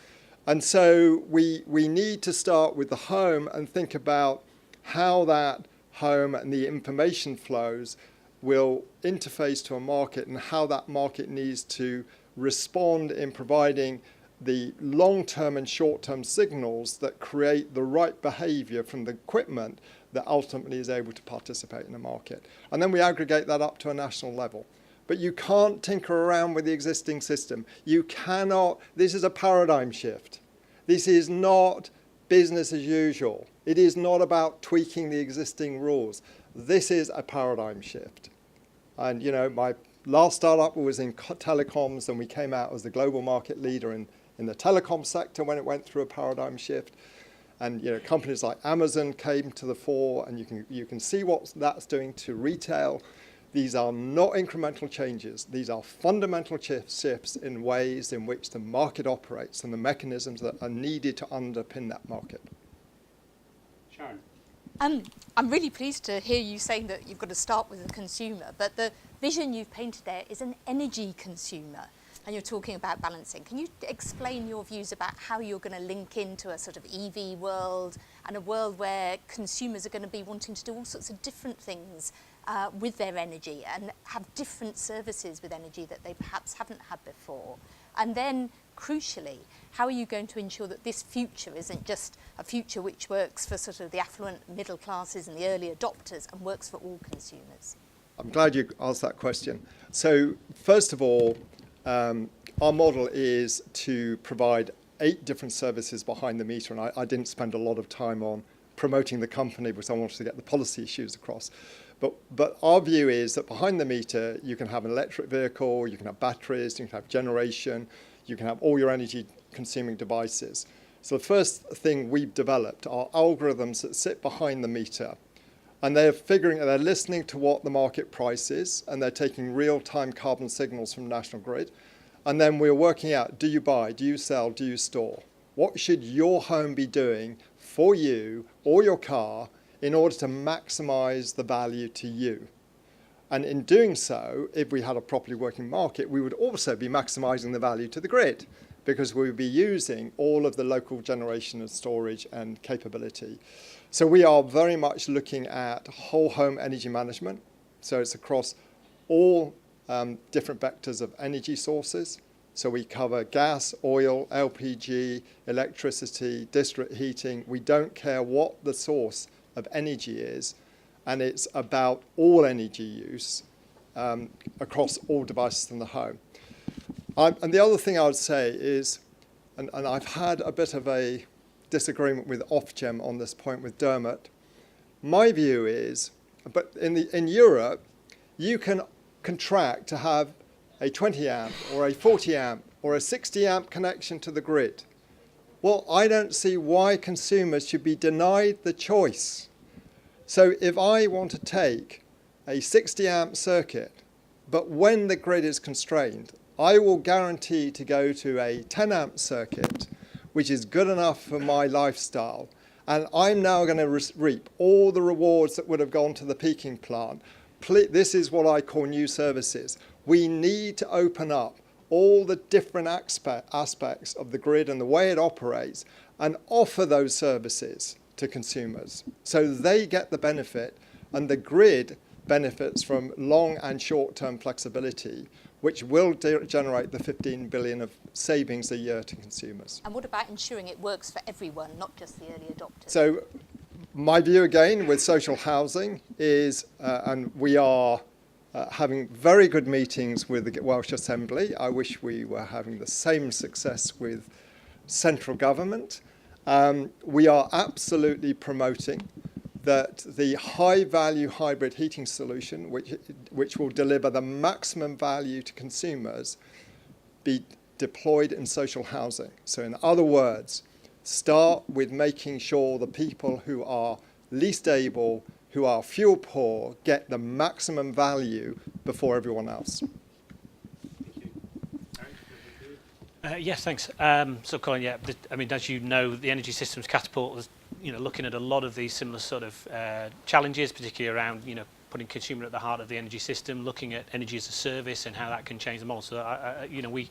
And so we need to start with the home and think about how that home and the information flows will interface to a market, and how that market needs to respond in providing the long-term and short-term signals that create the right behavior from the equipment that ultimately is able to participate in the market. And then we aggregate that up to a national level. But you can't tinker around with the existing system. You cannot. This is a paradigm shift. This is not business as usual. It is not about tweaking the existing rules. This is a paradigm shift. And my last startup was in telecoms, and we came out as the global market leader in the telecom sector when it went through a paradigm shift. And companies like Amazon came to the fore, and you can see what that's doing to retail. These are not incremental changes. These are fundamental shifts in ways in which the market operates and the mechanisms that are needed to underpin that market. Sharon. I'm really pleased to hear you saying that you've got to start with the consumer, but the vision you've painted there is an energy consumer, and you're talking about balancing. Can you explain your views about how you're going to link into a sort of EV world and a world where consumers are going to be wanting to do all sorts of different things with their energy and have different services with energy that they perhaps haven't had before? And then, crucially, how are you going to ensure that this future isn't just a future which works for sort of the affluent middle classes and the early adopters and works for all consumers? I'm glad you asked that question. So first of all, our model is to provide 8 different services behind the meter, and I didn't spend a lot of time on promoting the company because I wanted to get the policy issues across. But our view is that behind the meter, you can have an electric vehicle, you can have batteries, you can have generation, you can have all your energy consuming devices. So the first thing we've developed are algorithms that sit behind the meter And they're listening to what the market price is, and they're taking real-time carbon signals from National Grid. And then we're working out, do you buy, do you sell, do you store? What should your home be doing for you or your car in order to maximize the value to you? And in doing so, if we had a properly working market, we would also be maximizing the value to the grid, because we would be using all of the local generation and storage and capability. So we are very much looking at whole home energy management. So it's across all different vectors of energy sources. So we cover gas, oil, LPG, electricity, district heating. We don't care what the source of energy is, and it's about all energy use across all devices in the home. And the other thing I would say is, and I've had a bit of a disagreement with Ofgem on this point with Dermot. My view is, but in Europe, you can contract to have a 20 amp or a 40 amp or a 60 amp connection to the grid. Well, I don't see why consumers should be denied the choice. So if I want to take a 60 amp circuit, but when the grid is constrained, I will guarantee to go to a 10 amp circuit, which is good enough for my lifestyle. And I'm now going to reap all the rewards that would have gone to the peaking plant. This is what I call new services. We need to open up all the different aspects of the grid and the way it operates and offer those services to consumers so they get the benefit, and the grid benefits from long and short-term flexibility, which will generate the 15 billion of savings a year to consumers. And what about ensuring it works for everyone, not just the early adopters? So my view again with social housing is, and we are having very good meetings with the Welsh Assembly. I wish we were having the same success with central government. We are absolutely promoting that the high-value hybrid heating solution, which will deliver the maximum value to consumers, be deployed in social housing. So in other words, start with making sure the people who are least able, who are fuel poor, get the maximum value before everyone else. Yes, thanks. So, Colin, yeah, I mean, as you know, the Energy Systems Catapult is, looking at a lot of these similar sort of challenges, particularly around, putting consumer at the heart of the energy system, looking at energy as a service and how that can change the model. So, we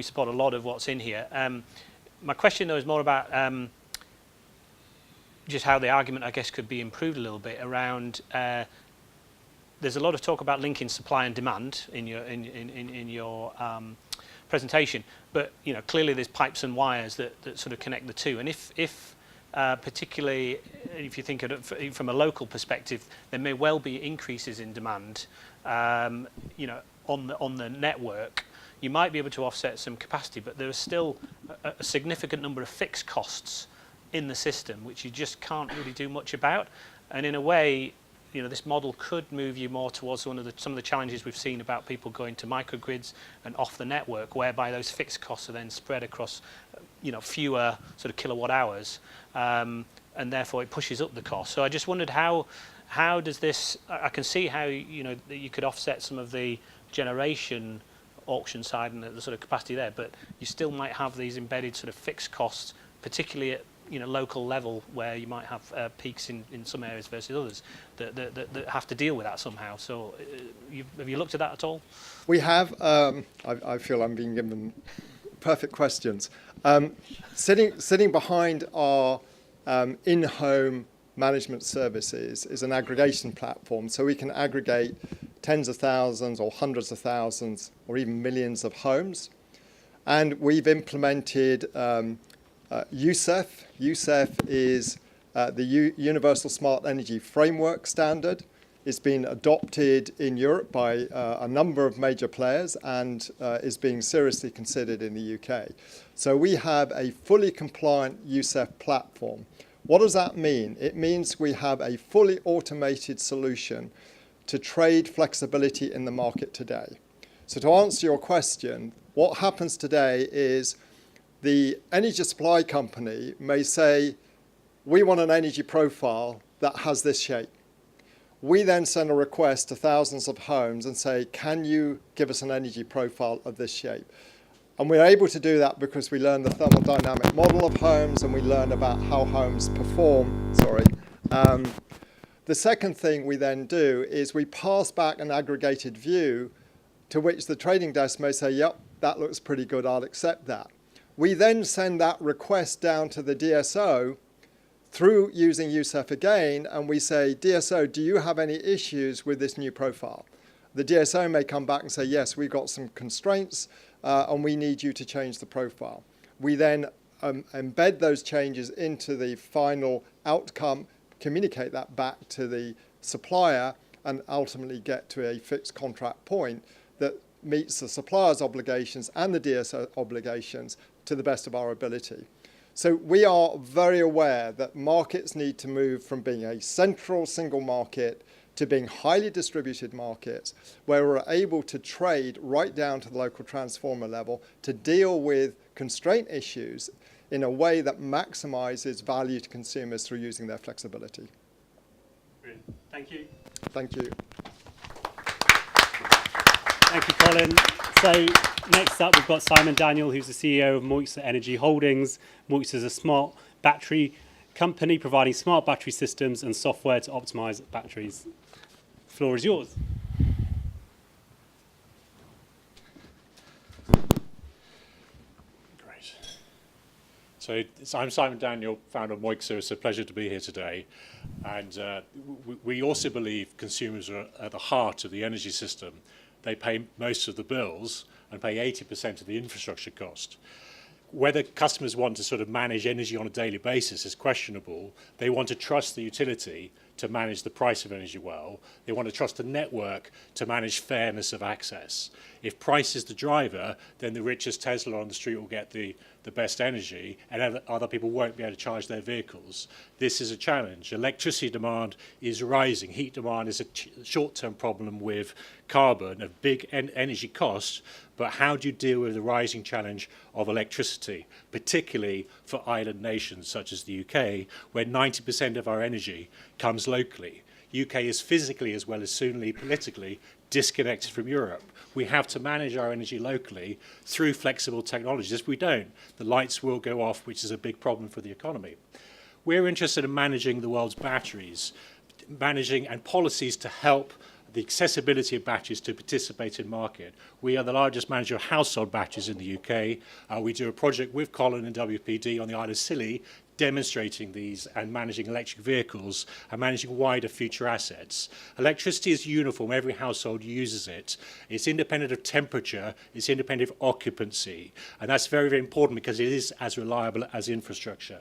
support a lot of what's in here. My question, though, is more about just how the argument, I guess, could be improved a little bit around. There's a lot of talk about linking supply and demand in your presentation, but clearly there's pipes and wires that sort of connect the two. And if particularly if you think of it from a local perspective, there may well be increases in demand, on the network. You might be able to offset some capacity, but there is still a significant number of fixed costs in the system, which you just can't really do much about. And in a way, this model could move you more towards some of the challenges we've seen about people going to microgrids and off the network, whereby those fixed costs are then spread across, fewer sort of kilowatt hours, and therefore it pushes up the cost. So I just wondered how does this? I can see how you could offset some of the generation auction side and the sort of capacity there, but you still might have these embedded sort of fixed costs, particularly at local level, where you might have peaks in some areas versus others that have to deal with that somehow. So have you looked at that at all? We have. I feel I'm being given perfect questions. Sitting behind our in-home management services is an aggregation platform, so we can aggregate tens of thousands or hundreds of thousands or even millions of homes. And we've implemented USEF. USEF is the Universal Smart Energy Framework Standard. It's been adopted in Europe by a number of major players and is being seriously considered in the UK. So we have a fully compliant USEF platform. What does that mean? It means we have a fully automated solution to trade flexibility in the market today. So to answer your question, what happens today is the energy supply company may say, we want an energy profile that has this shape. We then send a request to thousands of homes and say, can you give us an energy profile of this shape? And we're able to do that because we learn the thermodynamic model of homes and we learn about how homes perform. The second thing we then do is we pass back an aggregated view to which the trading desk may say, yep, that looks pretty good, I'll accept that. We then send that request down to the DSO through using USEF again, and we say, DSO, do you have any issues with this new profile? The DSO may come back and say, yes, we've got some constraints, and we need you to change the profile. We then embed those changes into the final outcome, communicate that back to the supplier, and ultimately get to a fixed contract point that meets the supplier's obligations and the DSO obligations to the best of our ability. So we are very aware that markets need to move from being a central single market to being highly distributed markets where we're able to trade right down to the local transformer level to deal with constraint issues in a way that maximizes value to consumers through using their flexibility. Brilliant. Thank you. Thank you. Thank you, Colin. So next up, we've got Simon Daniel, who's the CEO of Moixa Energy Holdings. Moixa is a smart battery company providing smart battery systems and software to optimize batteries. The floor is yours. Great. So I'm Simon Daniel, founder of Moixa. It's a pleasure to be here today. And we also believe consumers are at the heart of the energy system. They pay most of the bills and pay 80% of the infrastructure cost. Whether customers want to sort of manage energy on a daily basis is questionable. They want to trust the utility to manage the price of energy well. They want to trust the network to manage fairness of access. If price is the driver, then the richest Tesla on the street will get the best energy and other people won't be able to charge their vehicles. This is a challenge. Electricity demand is rising. Heat demand is a short-term problem with carbon, of big energy costs, but how do you deal with the rising challenge of electricity, particularly for island nations such as the UK, where 90% of our energy comes locally? UK is physically as well as soonly politically disconnected from Europe. We have to manage our energy locally through flexible technologies. If we don't, the lights will go off, which is a big problem for the economy. We're interested in managing the world's batteries, managing and policies to help the accessibility of batteries to participate in market. We are the largest manager of household batteries in the UK. We do a project with Colin and WPD on the Isle of Scilly demonstrating these and managing electric vehicles and managing wider future assets. Electricity is uniform. Every household uses it. It's independent of temperature. It's independent of occupancy. And that's very, very important because it is as reliable as infrastructure.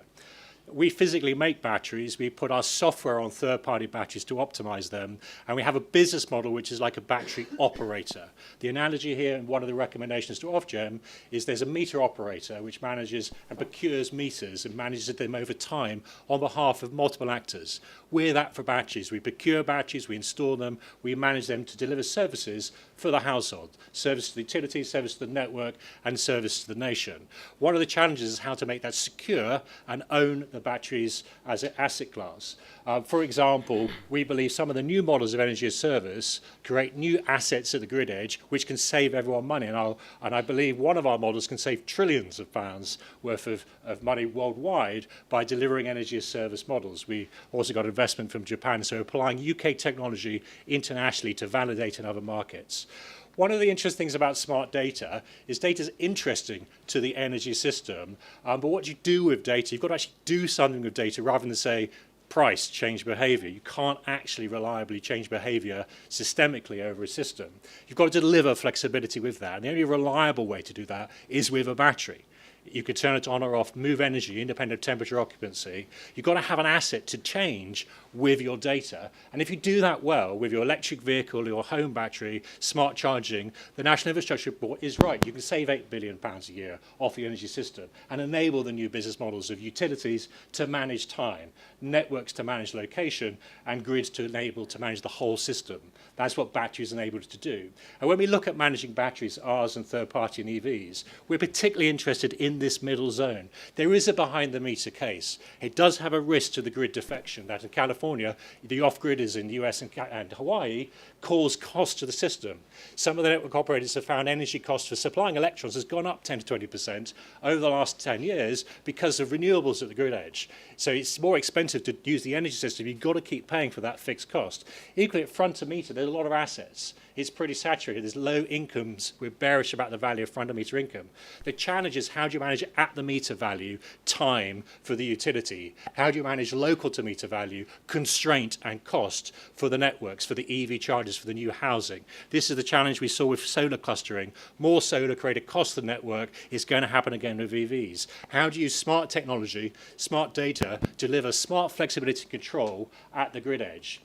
We physically make batteries. We put our software on third-party batteries to optimize them. And we have a business model which is like a battery operator. The analogy here, and one of the recommendations to Ofgem, is there's a meter operator which manages and procures meters and manages them over time on behalf of multiple actors. We're that for batteries. We procure batteries, we install them, we manage them to deliver services for the household, service to the utility, service to the network, and service to the nation. One of the challenges is how to make that secure and own the batteries as an asset class. For example, we believe some of the new models of energy as service create new assets at the grid edge which can save everyone money. And I believe one of our models can save trillions of pounds worth of money worldwide by delivering energy as service models. We also got investment from Japan, so applying UK technology internationally to validate in other markets. One of the interesting things about smart data is data is interesting to the energy system, but what you do with data, you've got to actually do something with data rather than say, price, change behavior. You can't actually reliably change behavior systemically over a system. You've got to deliver flexibility with that, and the only reliable way to do that is with a battery. You could turn it on or off, move energy, independent of temperature occupancy. You've got to have an asset to change with your data. And if you do that well with your electric vehicle, your home battery, smart charging, the National Infrastructure Report is right. You can save £8 billion a year off the energy system and enable the new business models of utilities to manage time, networks to manage location, and grids to enable to manage the whole system. That's what batteries enable to do. And when we look at managing batteries, ours and third-party and EVs, we're particularly interested in in this middle zone. There is a behind-the-meter case. It does have a risk to the grid defection that in California, the off-gridders in the US and Hawaii cause cost to the system. Some of the network operators have found energy costs for supplying electrons has gone up 10 to 20% over the last 10 years because of renewables at the grid edge. So it's more expensive to use the energy system. You've got to keep paying for that fixed cost. Equally, at front of meter, there's a lot of assets. It's pretty saturated. There's low incomes. We're bearish about the value of front of meter income. The challenge is how do you manage at the meter value time for the utility? How do you manage local to meter value, constraint and cost for the networks, for the EV chargers, for the new housing? This is the challenge we saw with solar clustering. More solar create a cost to the network. It's going to happen again with EVs. How do you use smart technology, smart data, deliver smart flexibility and control at the grid edge?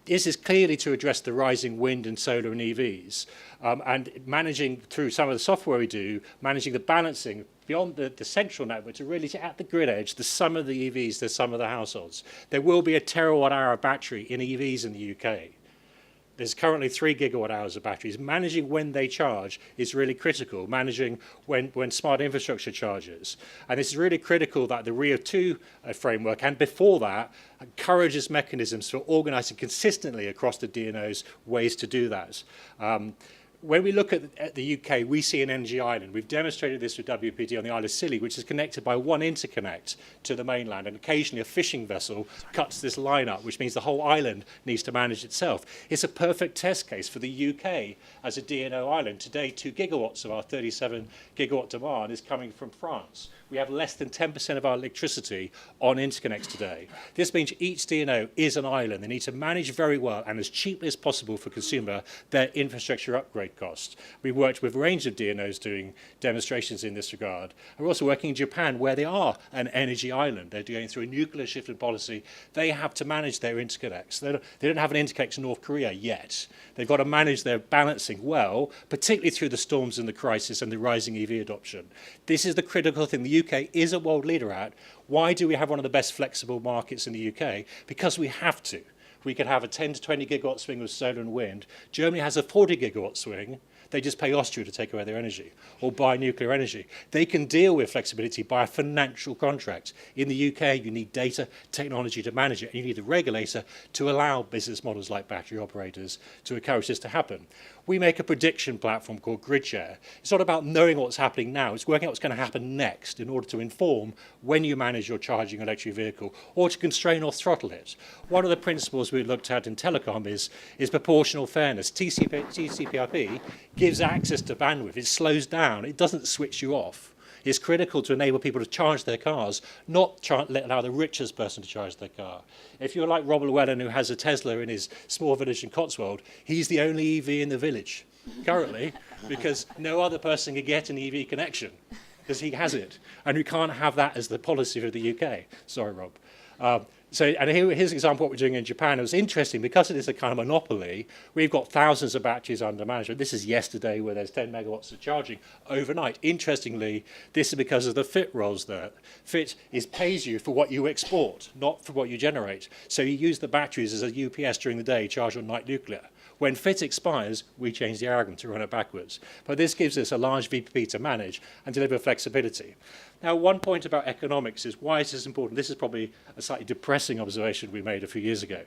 This is clearly to address the rising wind and solar and EVs, and managing through some of the software we do, managing the balancing beyond the central network to really at the grid edge, the sum of the EVs, the sum of the households. There will be a terawatt-hour battery in EVs in the UK. There's currently 3 gigawatt hours of batteries. Managing when they charge is really critical, managing when smart infrastructure charges. And it's really critical that the RIIO-2 framework, and before that, encourages mechanisms for organising consistently across the DNOs ways to do that. When we look at the UK, we see an energy island. We've demonstrated this with WPD on the Isle of Scilly, which is connected by one interconnect to the mainland, and occasionally a fishing vessel cuts this line up, which means the whole island needs to manage itself. It's a perfect test case for the UK as a DNO island. Today, 2 gigawatts of our 37 gigawatt demand is coming from France. We have less than 10% of our electricity on interconnects today. This means each DNO is an island. They need to manage very well and as cheaply as possible for consumer their infrastructure upgrade costs. We've worked with a range of DNOs doing demonstrations in this regard. We're also working in Japan where they are an energy island. They're going through a nuclear shifted policy. They have to manage their interconnects. They don't have an interconnect to North Korea yet. They've got to manage their balancing well, particularly through the storms and the crisis and the rising EV adoption. This is the critical thing the UK is a world leader at. Why do we have one of the best flexible markets in the UK? Because we have to. We could have a 10 to 20 gigawatt swing with solar and wind. Germany has a 40 gigawatt swing. They just pay Austria to take away their energy or buy nuclear energy. They can deal with flexibility by a financial contract. In the UK, you need data technology to manage it, and you need a regulator to allow business models like battery operators to encourage this to happen. We make a prediction platform called GridShare. It's not about knowing what's happening now. It's working out what's going to happen next in order to inform when you manage your charging electric vehicle or to constrain or throttle it. One of the principles we looked at in telecom is proportional fairness. TCP/IP gives access to bandwidth. It slows down. It doesn't switch you off. It's critical to enable people to charge their cars, not allow the richest person to charge their car. If you're like Rob Llewellyn, who has a Tesla in his small village in Cotswold, he's the only EV in the village currently because no other person can get an EV connection because he has it. And we can't have that as the policy for the UK. Sorry, Rob. And here's an example of what we're doing in Japan. It was interesting because it is a kind of monopoly. We've got thousands of batteries under management. This is yesterday where there's 10 megawatts of charging overnight. Interestingly, this is because of the FIT roles there. FIT pays you for what you export, not for what you generate. So you use the batteries as a UPS during the day, charge on night nuclear. When FIT expires, we change the algorithm to run it backwards. But this gives us a large VPP to manage and deliver flexibility. Now, one point about economics is why is this important? This is probably a slightly depressing observation we made a few years ago.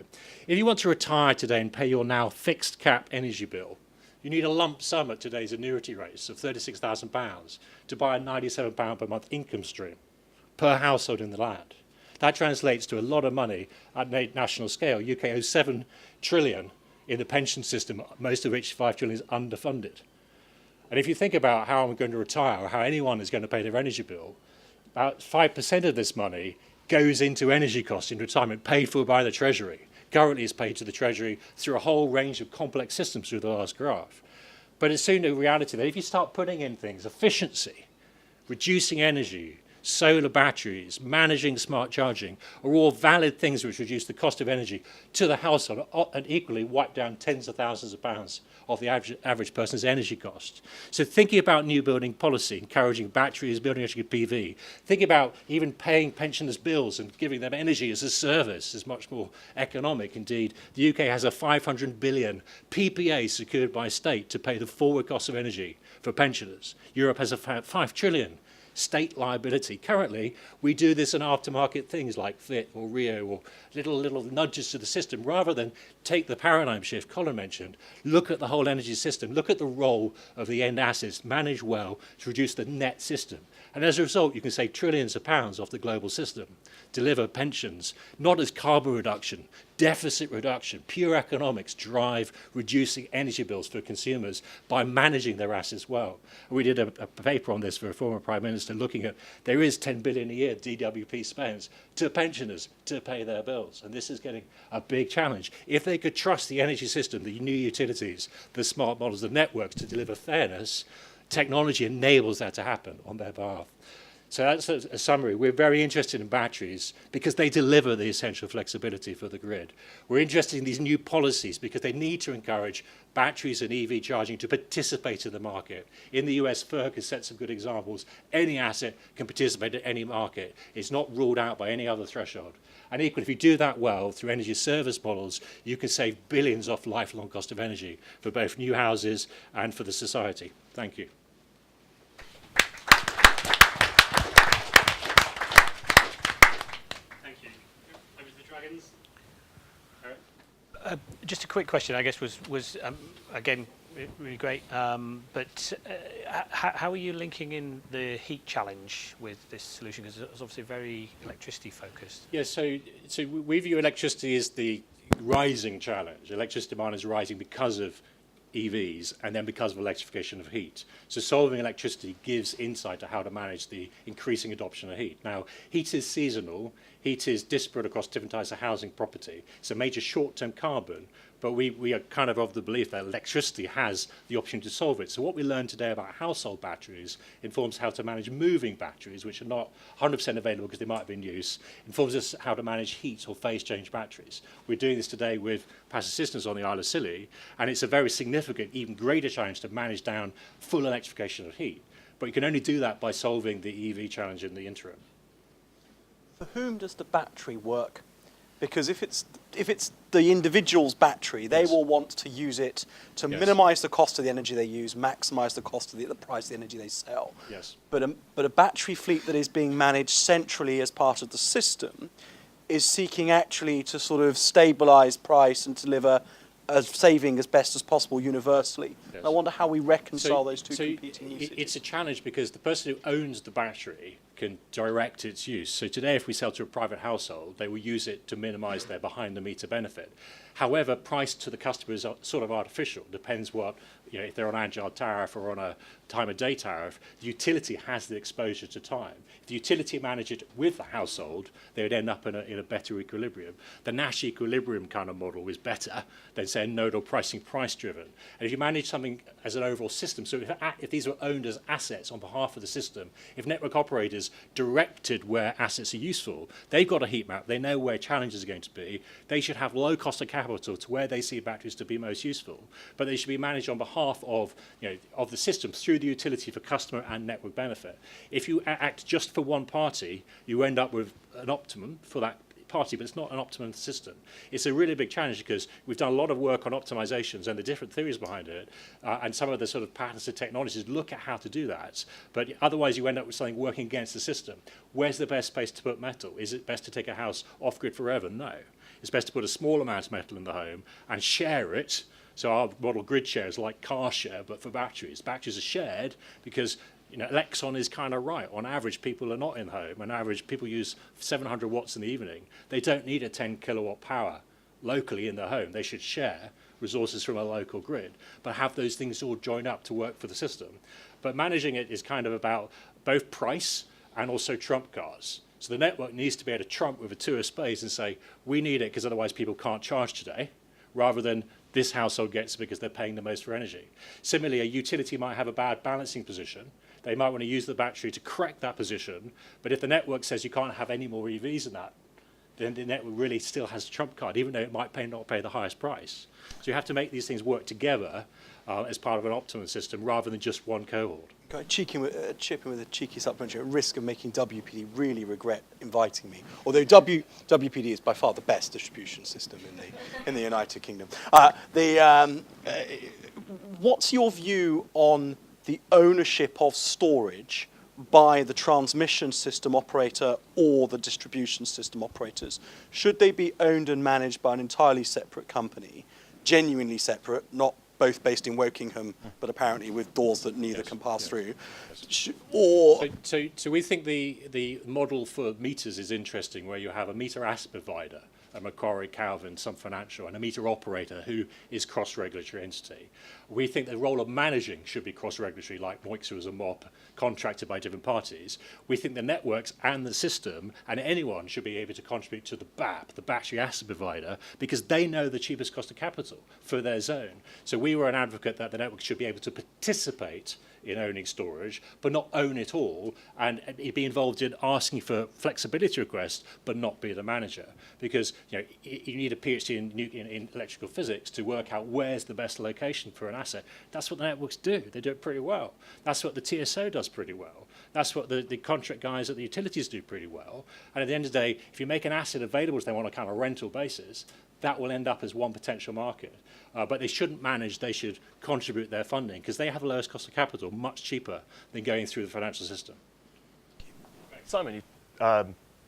If you want to retire today and pay your now fixed cap energy bill, you need a lump sum at today's annuity rates of £36,000 to buy a £97 per month income stream per household in the land. That translates to a lot of money at national scale. UK owes £7 trillion in the pension system, most of which £5 trillion is underfunded. And if you think about how I'm going to retire or how anyone is going to pay their energy bill, about 5% of this money goes into energy costs in retirement, paid for by the Treasury. Currently it's paid to the Treasury through a whole range of complex systems through the last graph. But it's soon a reality that if you start putting in things, efficiency, reducing energy, solar batteries, managing smart charging are all valid things which reduce the cost of energy to the household and equally wipe down tens of thousands of pounds of the average person's energy cost. So thinking about new building policy, encouraging batteries, building energy PV, thinking about even paying pensioners' bills and giving them energy as a service is much more economic. Indeed, the UK has a 500 billion PPA secured by state to pay the forward cost of energy for pensioners. Europe has a 5 trillion state liability. Currently, we do this in aftermarket things like FIT or Rio or little nudges to the system, rather than take the paradigm shift Colin mentioned, look at the whole energy system, look at the role of the end assets, manage well to reduce the net system. And as a result, you can save trillions of pounds off the global system, deliver pensions, not as carbon reduction, deficit reduction, pure economics drive reducing energy bills for consumers by managing their assets well. We did a paper on this for a former Prime Minister looking at there is 10 billion a year DWP spends to pensioners to pay their bills. And this is getting a big challenge. If they could trust the energy system, the new utilities, the smart models, the networks to deliver fairness, technology enables that to happen on their behalf. So that's a summary. We're very interested in batteries because they deliver the essential flexibility for the grid. We're interested in these new policies because they need to encourage batteries and EV charging to participate in the market. In the US, FERC has set some good examples. Any asset can participate in any market. It's not ruled out by any other threshold. And equally, if you do that well through energy service models, you can save billions off lifelong cost of energy for both new houses and for the society. Thank you. Just a quick question, I guess, was again, really great. But how are you linking in the heat challenge with this solution? Because it's obviously very electricity focused. Yeah, so we view electricity as the rising challenge. Electricity demand is rising because of EVs and then because of electrification of heat. So solving electricity gives insight to how to manage the increasing adoption of heat. Now, heat is seasonal, heat is disparate across different types of housing property. It's a major short-term carbon, but we are kind of the belief that electricity has the option to solve it. So what we learned today about household batteries informs how to manage moving batteries, which are not 100% available because they might have been used, informs us how to manage heat or phase change batteries. We're doing this today with passive systems on the Isle of Scilly, and it's a very significant, even greater challenge to manage down full electrification of heat. But you can only do that by solving the EV challenge in the interim. For whom does the battery work? Because if it's the individual's battery, they will want to use it to minimise the cost of the energy they use, maximise the cost of the price of the energy they sell. Yes. But a battery fleet that is being managed centrally as part of the system is seeking actually to sort of stabilise price and deliver a saving as best as possible universally. Yes. I wonder how we reconcile those two competing usages. It's a challenge because the person who owns the battery can direct its use. So today, if we sell to a private household, they will use it to minimise their behind-the-meter benefit. However, price to the customer is sort of artificial. Depends what, if they're on an agile tariff or on a time-of-day tariff, the utility has the exposure to time. If the utility managed it with the household, they would end up in a better equilibrium. The Nash equilibrium kind of model is better than, say, a nodal pricing price-driven. And if you manage something as an overall system, so if these were owned as assets on behalf of the system, if network operators directed where assets are useful, they've got a heat map, they know where challenges are going to be, they should have low cost of capital to where they see batteries to be most useful, but they should be managed on behalf of, of the system through the utility for customer and network benefit. If you act just for one party, you end up with an optimum for that party, but it's not an optimum system. It's a really big challenge because we've done a lot of work on optimizations and the different theories behind it, and some of the sort of patents and technologies look at how to do that, but otherwise you end up with something working against the system. Where's the best place to put metal? Is it best to take a house off-grid forever? No. It's best to put a small amount of metal in the home and share it. So our model grid share is like car share, but for batteries. Batteries are shared because Exxon is kind of right. On average, people are not in home. On average, people use 700 watts in the evening. They don't need a 10 kilowatt power locally in their home. They should share resources from a local grid, but have those things all join up to work for the system. But managing it is kind of about both price and also trump cards. So the network needs to be able to trump with a two of spades and say, we need it because otherwise people can't charge today, rather than this household gets it because they're paying the most for energy. Similarly, a utility might have a bad balancing position. They might want to use the battery to correct that position, but if the network says you can't have any more EVs than that, then the network really still has a trump card, even though it might not pay the highest price. So you have to make these things work together as part of an optimum system rather than just one cohort. Can I chip in with a cheeky supplementary at risk of making WPD really regret inviting me? Although WPD is by far the best distribution system in the United Kingdom. What's your view on the ownership of storage by the transmission system operator or the distribution system operators? Should they be owned and managed by an entirely separate company, genuinely separate, not both based in Wokingham, but apparently with doors that neither can pass through? So we think the model for meters is interesting, where you have a meter asset provider, a Macquarie, Calvin, some financial, and a meter operator who is cross-regulatory entity. We think the role of managing should be cross-regulatory, like Moixa as a MOP, contracted by different parties. We think the networks and the system and anyone should be able to contribute to the BAP, the battery asset provider, because they know the cheapest cost of capital for their zone. So we were an advocate that the network should be able to participate in owning storage, but not own it all, and be involved in asking for flexibility requests, but not be the manager. Because you need a PhD in electrical physics to work out where's the best location for an asset. That's what the networks do. They do it pretty well. That's what the TSO does pretty well. That's what the contract guys at the utilities do pretty well. And at the end of the day, if you make an asset available to them on a kind of rental basis, that will end up as one potential market. But they shouldn't manage, they should contribute their funding, because they have the lowest cost of capital, much cheaper than going through the financial system. Simon,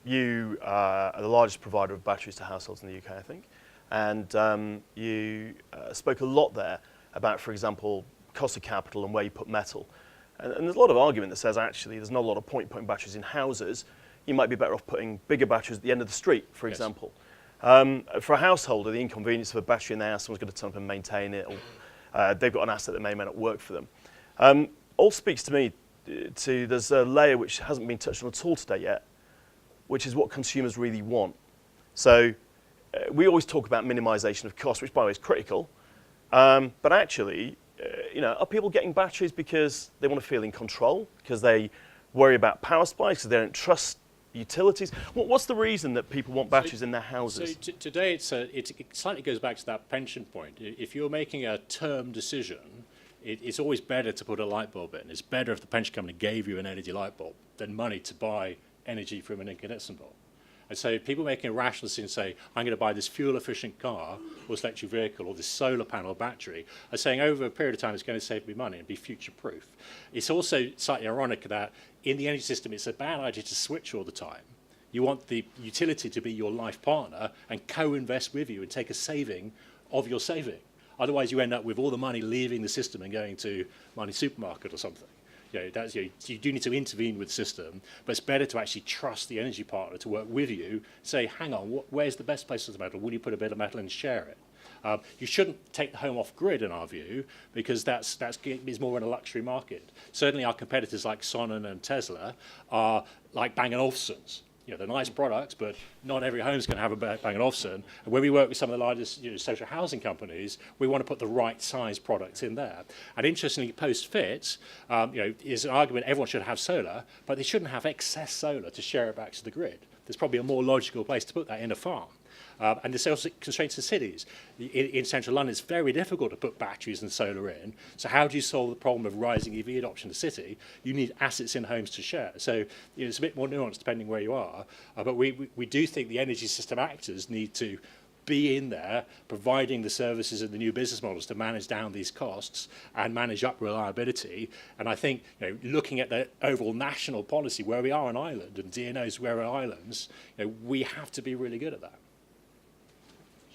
you are the largest provider of batteries to households in the UK, I think. And you spoke a lot there about, for example, cost of capital and where you put metal. And there's a lot of argument that says, actually, there's not a lot of point putting batteries in houses. You might be better off putting bigger batteries at the end of the street, for example. For a householder, the inconvenience of a battery in their house, someone's going to turn up and maintain it, or they've got an asset that may or may not work for them. All speaks to me to there's a layer which hasn't been touched on at all today yet, which is what consumers really want. So we always talk about minimisation of cost, which by the way is critical, but actually, are people getting batteries because they want to feel in control, because they worry about power spikes, because they don't trust utilities? What's the reason that people want batteries in their houses? So today it slightly goes back to that pension point. If you're making a term decision, it's always better to put a light bulb in. It's better if the pension company gave you an energy light bulb than money to buy energy from an incandescent bulb. And so people making a rational decision say, I'm going to buy this fuel-efficient car or this electric vehicle or this solar panel battery, are saying over a period of time it's going to save me money and be future-proof. It's also slightly ironic that in the energy system it's a bad idea to switch all the time. You want the utility to be your life partner and co-invest with you and take a saving of your saving. Otherwise you end up with all the money leaving the system and going to money supermarket or something. You do need to intervene with the system, but it's better to actually trust the energy partner to work with you, say, hang on, where's the best place for the metal? Will you put a bit of metal and share it? You shouldn't take the home off grid, in our view, because that's more in a luxury market. Certainly our competitors like Sonnen and Tesla are like Bang & Olufsen's. They're nice products, but not every home's going to have a Bang & Olufsen. And when we work with some of the largest social housing companies, we want to put the right size products in there. And interestingly, post-fit, is an argument everyone should have solar, but they shouldn't have excess solar to share it back to the grid. There's probably a more logical place to put that in a farm. And there's also constraints in cities. In central London, it's very difficult to put batteries and solar in. So how do you solve the problem of rising EV adoption in the city? You need assets in homes to share. So it's a bit more nuanced depending where you are. But we do think the energy system actors need to be in there providing the services and the new business models to manage down these costs and manage up reliability. And I think looking at the overall national policy where we are an island and DNOs where we're islands, we have to be really good at that.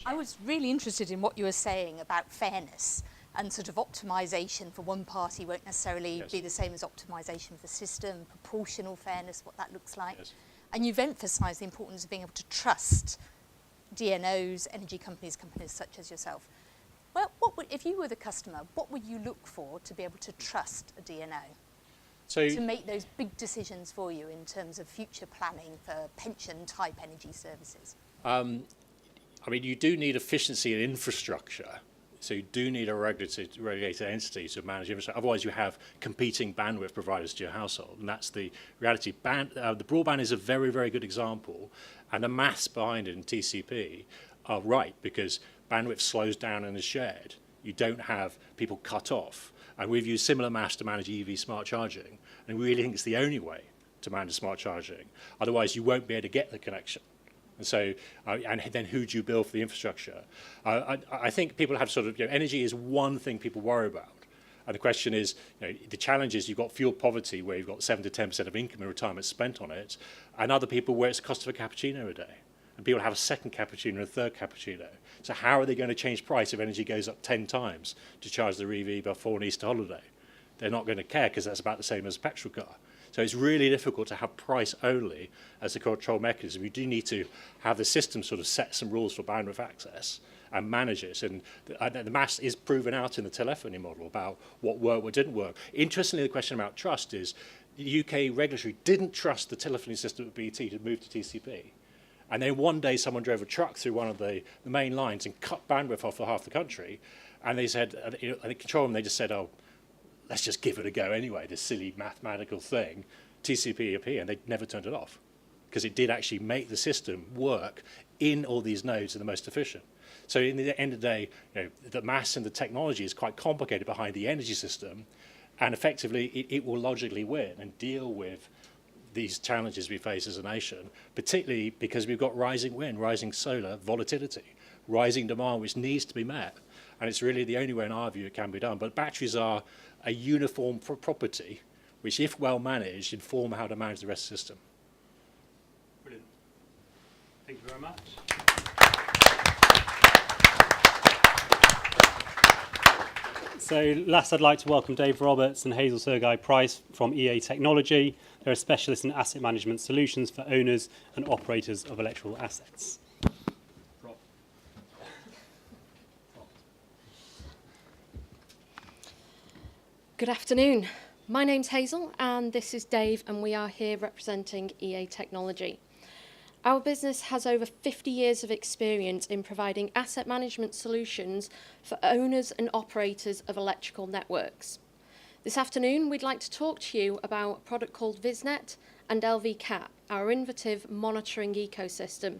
I was really interested in what you were saying about fairness and sort of optimization for one party won't necessarily be the same as optimization for the system, proportional fairness, what that looks like. Yes. And you've emphasized the importance of being able to trust DNOs, energy companies such as yourself. Well, if you were the customer, what would you look for to be able to trust a DNO? To make those big decisions for you in terms of future planning for pension-type energy services? You do need efficiency in infrastructure, so you do need a regulated entity to manage infrastructure. Otherwise, you have competing bandwidth providers to your household, and that's the reality. The broadband is a very, very good example, and the maths behind it in TCP are right, because bandwidth slows down and is shared. You don't have people cut off, and we've used similar maths to manage EV smart charging, and we really think it's the only way to manage smart charging. Otherwise, you won't be able to get the connection. And so, and then who do you build for the infrastructure? I think people have energy is one thing people worry about. And the question is, the challenge is you've got fuel poverty where you've got 7 to 10% of income in retirement spent on it, and other people where it's the cost of a cappuccino a day. And people have a second cappuccino and a third cappuccino. So how are they going to change price if energy goes up 10 times to charge the EV before an Easter holiday? They're not going to care because that's about the same as a petrol car. So it's really difficult to have price only as a control mechanism. You do need to have the system sort of set some rules for bandwidth access and manage it. And the maths is proven out in the telephony model about what worked, what didn't work. Interestingly, the question about trust is the UK regulatory didn't trust the telephony system at BT to move to TCP. And then one day someone drove a truck through one of the main lines and cut bandwidth off for half the country. And they said, and the control room, they just said, oh, let's just give it a go anyway, this silly mathematical thing, TCP/IP, and they never turned it off because it did actually make the system work in all these nodes and the most efficient. So in the end of the day, the maths and the technology is quite complicated behind the energy system, and effectively it will logically win and deal with these challenges we face as a nation, particularly because we've got rising wind, rising solar, volatility, rising demand which needs to be met. And it's really the only way in our view it can be done. But batteries are a uniform property which, if well managed, inform how to manage the rest of the system. Brilliant. Thank you very much. So last, I'd like to welcome Dave Roberts and Hazel Sergei-Price from EA Technology. They're a specialist in asset management solutions for owners and operators of electrical assets. Good afternoon. My name's Hazel and this is Dave, and we are here representing EA Technology. Our business has over 50 years of experience in providing asset management solutions for owners and operators of electrical networks. This afternoon, we'd like to talk to you about a product called VisNet and LVCAP, our innovative monitoring ecosystem.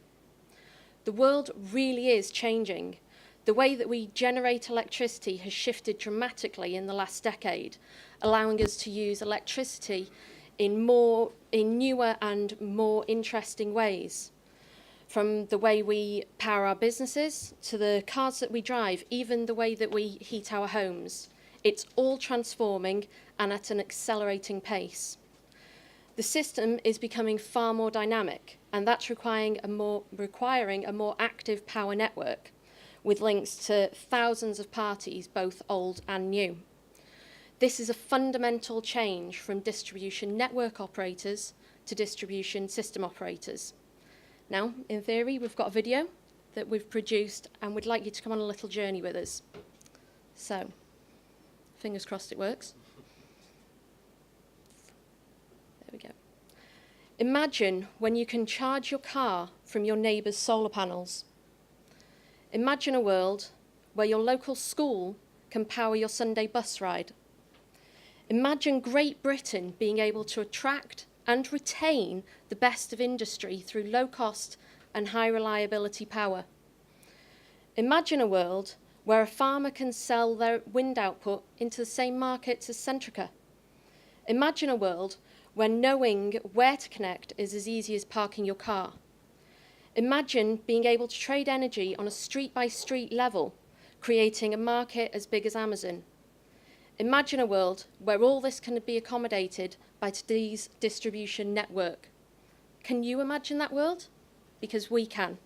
The world really is changing. The way that we generate electricity has shifted dramatically in the last decade, allowing us to use electricity in newer and more interesting ways. From the way we power our businesses, to the cars that we drive, even the way that we heat our homes. It's all transforming and at an accelerating pace. The system is becoming far more dynamic, and that's requiring a more active power network, with links to thousands of parties, both old and new. This is a fundamental change from distribution network operators to distribution system operators. Now, in theory, we've got a video that we've produced and we'd like you to come on a little journey with us. So, fingers crossed it works. There we go. Imagine when you can charge your car from your neighbour's solar panels. Imagine a world where your local school can power your Sunday bus ride. Imagine Great Britain being able to attract and retain the best of industry through low cost and high reliability power. Imagine a world where a farmer can sell their wind output into the same markets as Centrica. Imagine a world where knowing where to connect is as easy as parking your car. Imagine being able to trade energy on a street-by-street level, creating a market as big as Amazon. Imagine a world where all this can be accommodated by today's distribution network. Can you imagine that world? Because we can.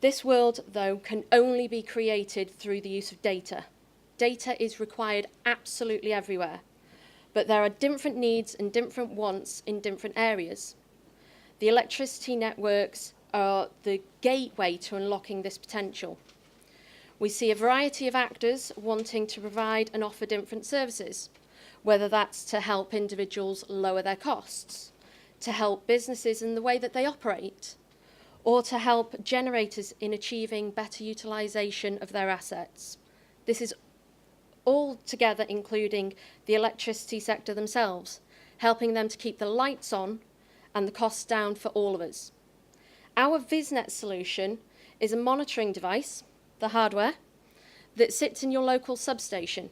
This world, though, can only be created through the use of data. Data is required absolutely everywhere, but there are different needs and different wants in different areas. The electricity networks are the gateway to unlocking this potential. We see a variety of actors wanting to provide and offer different services, whether that's to help individuals lower their costs, to help businesses in the way that they operate, or to help generators in achieving better utilisation of their assets. This is all together including the electricity sector themselves, helping them to keep the lights on and the costs down for all of us. Our VisNet solution is a monitoring device, the hardware, that sits in your local substation.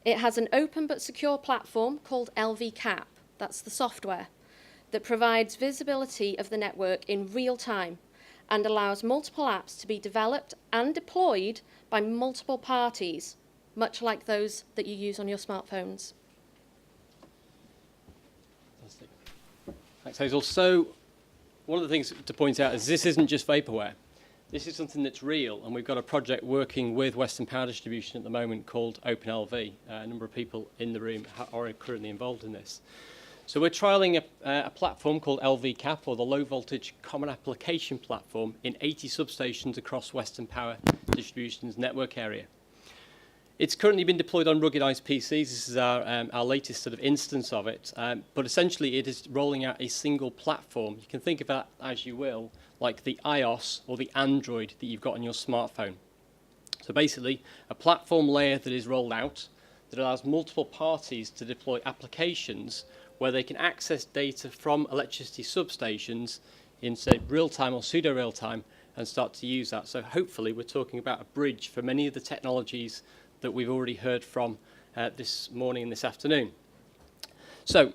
It has an open but secure platform called LVCAP, that's the software, that provides visibility of the network in real time and allows multiple apps to be developed and deployed by multiple parties, much like those that you use on your smartphones. Fantastic. Thanks, Hazel. So one of the things to point out is this isn't just vaporware. This is something that's real, and we've got a project working with Western Power Distribution at the moment called OpenLV. A number of people in the room are currently involved in this. So we're trialling a platform called LVCAP, or the Low Voltage Common Application Platform, in 80 substations across Western Power Distribution's network area. It's currently been deployed on ruggedized PCs. This is our latest sort of instance of it. But essentially, it is rolling out a single platform. You can think of that as you will, like the iOS or the Android that you've got on your smartphone. So basically, a platform layer that is rolled out that allows multiple parties to deploy applications where they can access data from electricity substations in, say, real-time or pseudo-real-time and start to use that. So hopefully, we're talking about a bridge for many of the technologies that we've already heard from this morning and this afternoon. So,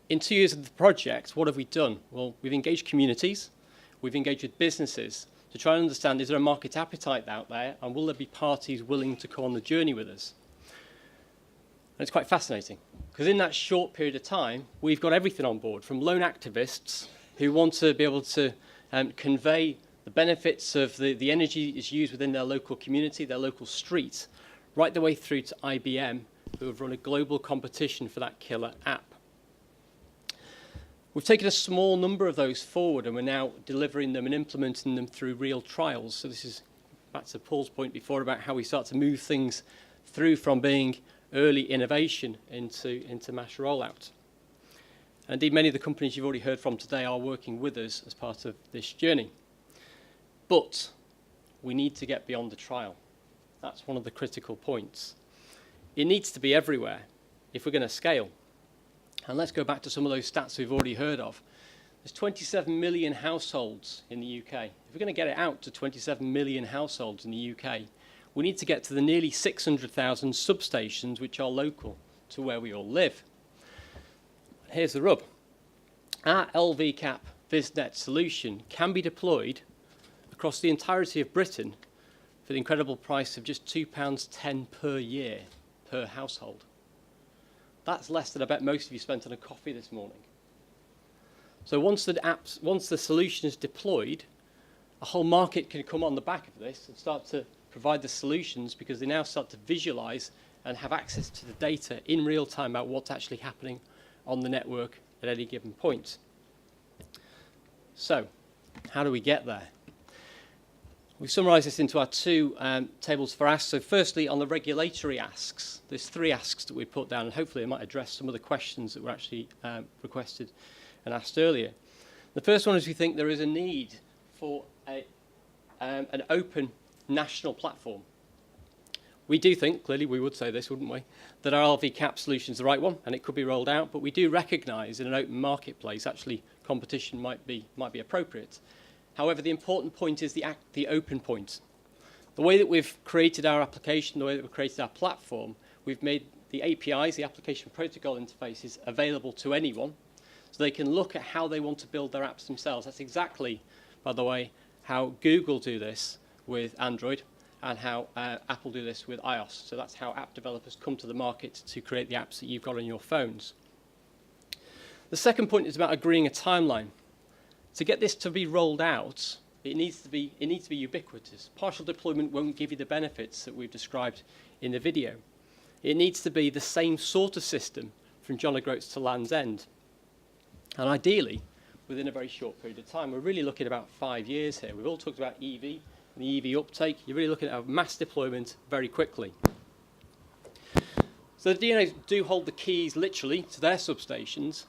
in 2 years of the project, what have we done? Well, we've engaged communities, we've engaged with businesses to try and understand, is there a market appetite out there, and will there be parties willing to come on the journey with us? And it's quite fascinating, because in that short period of time, we've got everything on board, from lone activists who want to be able to convey the benefits of the energy that's used within their local community, their local street, right the way through to IBM, who have run a global competition for that killer app. We've taken a small number of those forward, and we're now delivering them and implementing them through real trials. So this is back to Paul's point before about how we start to move things through from being early innovation into mass rollout. And indeed, many of the companies you've already heard from today are working with us as part of this journey. But we need to get beyond the trial. That's one of the critical points. It needs to be everywhere if we're going to scale. And let's go back to some of those stats we've already heard of. There's 27 million households in the UK. If we're going to get it out to 27 million households in the UK, we need to get to the nearly 600,000 substations which are local to where we all live. Here's the rub. Our LVCAP VisNet solution can be deployed across the entirety of Britain for the incredible price of just £2.10 per year per household. That's less than I bet most of you spent on a coffee this morning. So once the solution is deployed, a whole market can come on the back of this and start to provide the solutions, because they now start to visualize and have access to the data in real time about what's actually happening on the network at any given point. So, how do we get there? We've summarised this into our two tables for asks. So firstly, on the regulatory asks, there's 3 asks that we put down, and hopefully I might address some of the questions that were actually requested and asked earlier. The first one is we think there is a need for an open national platform. We do think, clearly we would say this, wouldn't we, that our LVCAP solution is the right one and it could be rolled out, but we do recognise in an open marketplace actually competition might be appropriate. However, the important point is the open point. The way that we've created our application, the way that we've created our platform, we've made the APIs, the application protocol interfaces, available to anyone, so they can look at how they want to build their apps themselves. That's exactly, by the way, how Google do this with Android and how Apple do this with iOS. So that's how app developers come to the market to create the apps that you've got on your phones. The second point is about agreeing a timeline. To get this to be rolled out, it needs to be ubiquitous. Partial deployment won't give you the benefits that we've described in the video. It needs to be the same sort of system from John O'Groats to Land's End. And ideally, within a very short period of time. We're really looking at about 5 years here. We've all talked about EV and the EV uptake. You're really looking at a mass deployment very quickly. So the DNOs do hold the keys literally to their substations.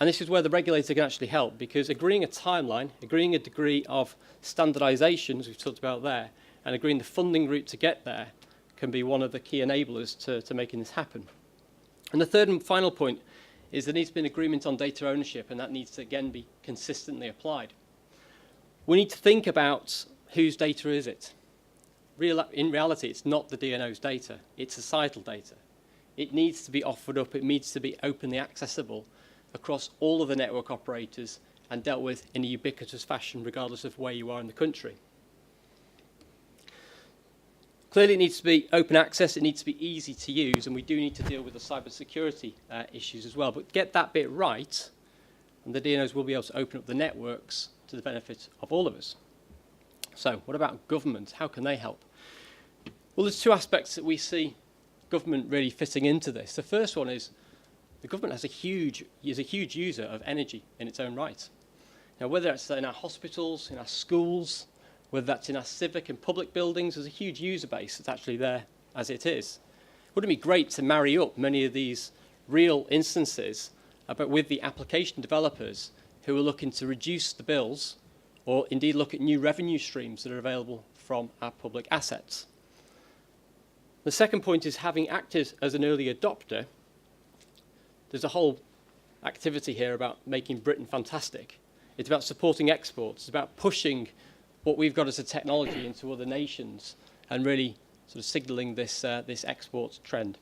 And this is where the regulator can actually help, because agreeing a timeline, agreeing a degree of standardisation, as we've talked about there, and agreeing the funding route to get there can be one of the key enablers to making this happen. And the third and final point is there needs to be an agreement on data ownership, and that needs to, again, be consistently applied. We need to think about whose data is it. In reality, it's not the DNO's data, it's societal data. It needs to be offered up, it needs to be openly accessible across all of the network operators and dealt with in a ubiquitous fashion regardless of where you are in the country. Clearly, it needs to be open access, it needs to be easy to use, and we do need to deal with the cybersecurity issues as well. But get that bit right, and the DNOs will be able to open up the networks to the benefit of all of us. So, what about government? How can they help? Well, there's two aspects that we see government really fitting into this. The first one is the government is a huge user of energy in its own right. Now, whether it's in our hospitals, in our schools, whether that's in our civic and public buildings, there's a huge user base that's actually there as it is. Wouldn't it be great to marry up many of these real instances, but with the application developers who are looking to reduce the bills or indeed look at new revenue streams that are available from our public assets? The second point is, having acted as an early adopter, there's a whole activity here about making Britain fantastic. It's about supporting exports. It's about pushing what we've got as a technology into other nations and really sort of signalling this, this export trend.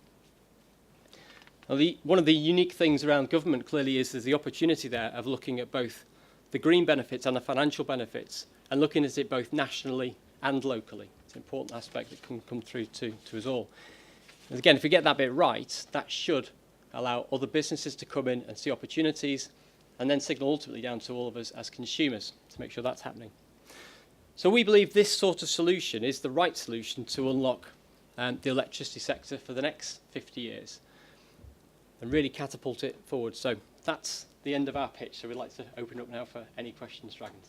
Now, one of the unique things around government clearly is there's the opportunity there of looking at both the green benefits and the financial benefits and looking at it both nationally and locally. It's an important aspect that can come through to us all. And again, if we get that bit right, that should allow other businesses to come in and see opportunities and then signal ultimately down to all of us as consumers to make sure that's happening. So we believe this sort of solution is the right solution to unlock the electricity sector for the next 50 years and really catapult it forward. So that's the end of our pitch. So we'd like to open up now for any questions, Dragons.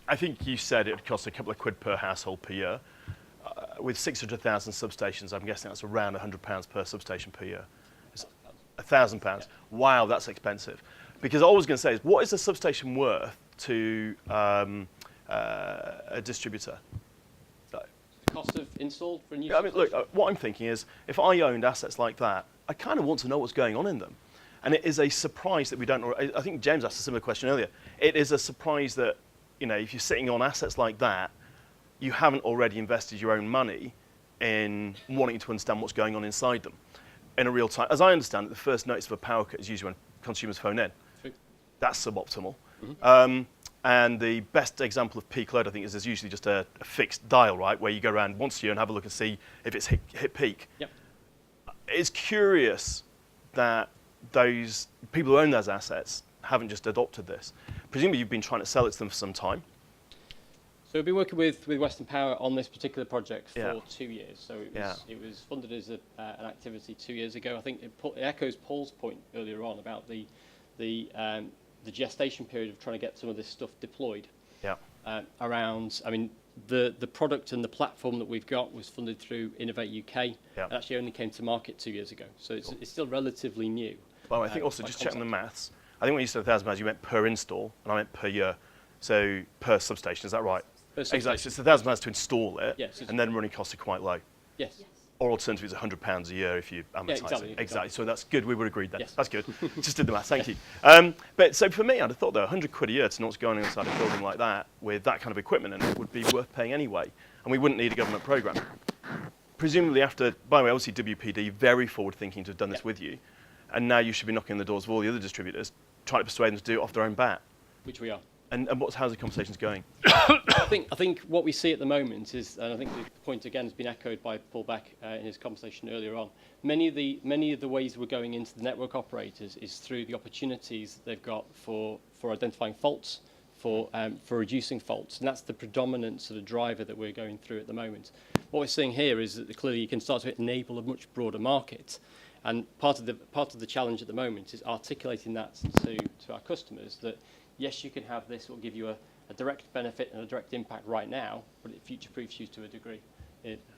I think you said it would cost a couple of quid per household per year. With 600,000 substations, I'm guessing that's around £100 per substation per year. It's £1,000. Yeah. Wow, that's expensive. Because all I was going to say is, what is a substation worth to a distributor? The cost of install for a new substation? I mean, look, what I'm thinking is, if I owned assets like that, I kind of want to know what's going on in them. And it is a surprise that we don't know. I think James asked a similar question earlier. It is a surprise that, you know, if you're sitting on assets like that, you haven't already invested your own money in wanting to understand what's going on inside them in a real time. As I understand it, the first notice of a power cut is usually when consumers phone in. True. That's suboptimal. Mm-hmm. And the best example of peak load, I think, is there's usually just a fixed dial, right, where you go around once a year and have a look and see if it's hit peak. Yep. It's curious that those people who own those assets haven't just adopted this. Presumably you've been trying to sell it to them for some time. So we've been working with Western Power on this particular project for 2 years. So it was funded as an activity 2 years ago. I think it echoes Paul's point earlier on about the gestation period of trying to get some of this stuff deployed. Yeah. Around, I mean, the product and the platform that we've got was funded through Innovate UK. Yeah. It actually only came to market 2 years ago. So it's still relatively new. Well, I think also just checking the maths. I think when you said £1,000, you meant per install, and I meant per year. So per substation, is that right? Exactly. So it's £1,000 to install it, yes, and then running costs are quite low. Yes. Or alternatively, it's £100 a year if you amortise it. Exactly. So that's good. We would agree then. Yes. That's good. Just did the math. Thank you. But so for me, I'd have thought though, £100 a year to know what's going on inside a building like that with that kind of equipment in it would be worth paying anyway, and we wouldn't need a government programme. Presumably after, by the way, obviously WPD very forward thinking to have done this with you, and now you should be knocking on the doors of all the other distributors, trying to persuade them to do it off their own bat. Which we are. And how's the conversations going? I think what we see at the moment is, and I think the point again has been echoed by Paul Beck in his conversation earlier on. Many of the ways we're going into the network operators is through the opportunities they've got for identifying faults, for reducing faults, and that's the predominant sort of driver that we're going through at the moment. What we're seeing here is that clearly you can start to enable a much broader market, and part of the challenge at the moment is articulating that to our customers that. Yes, you can have this, it will give you a direct benefit and a direct impact right now, but it future-proofs you to a degree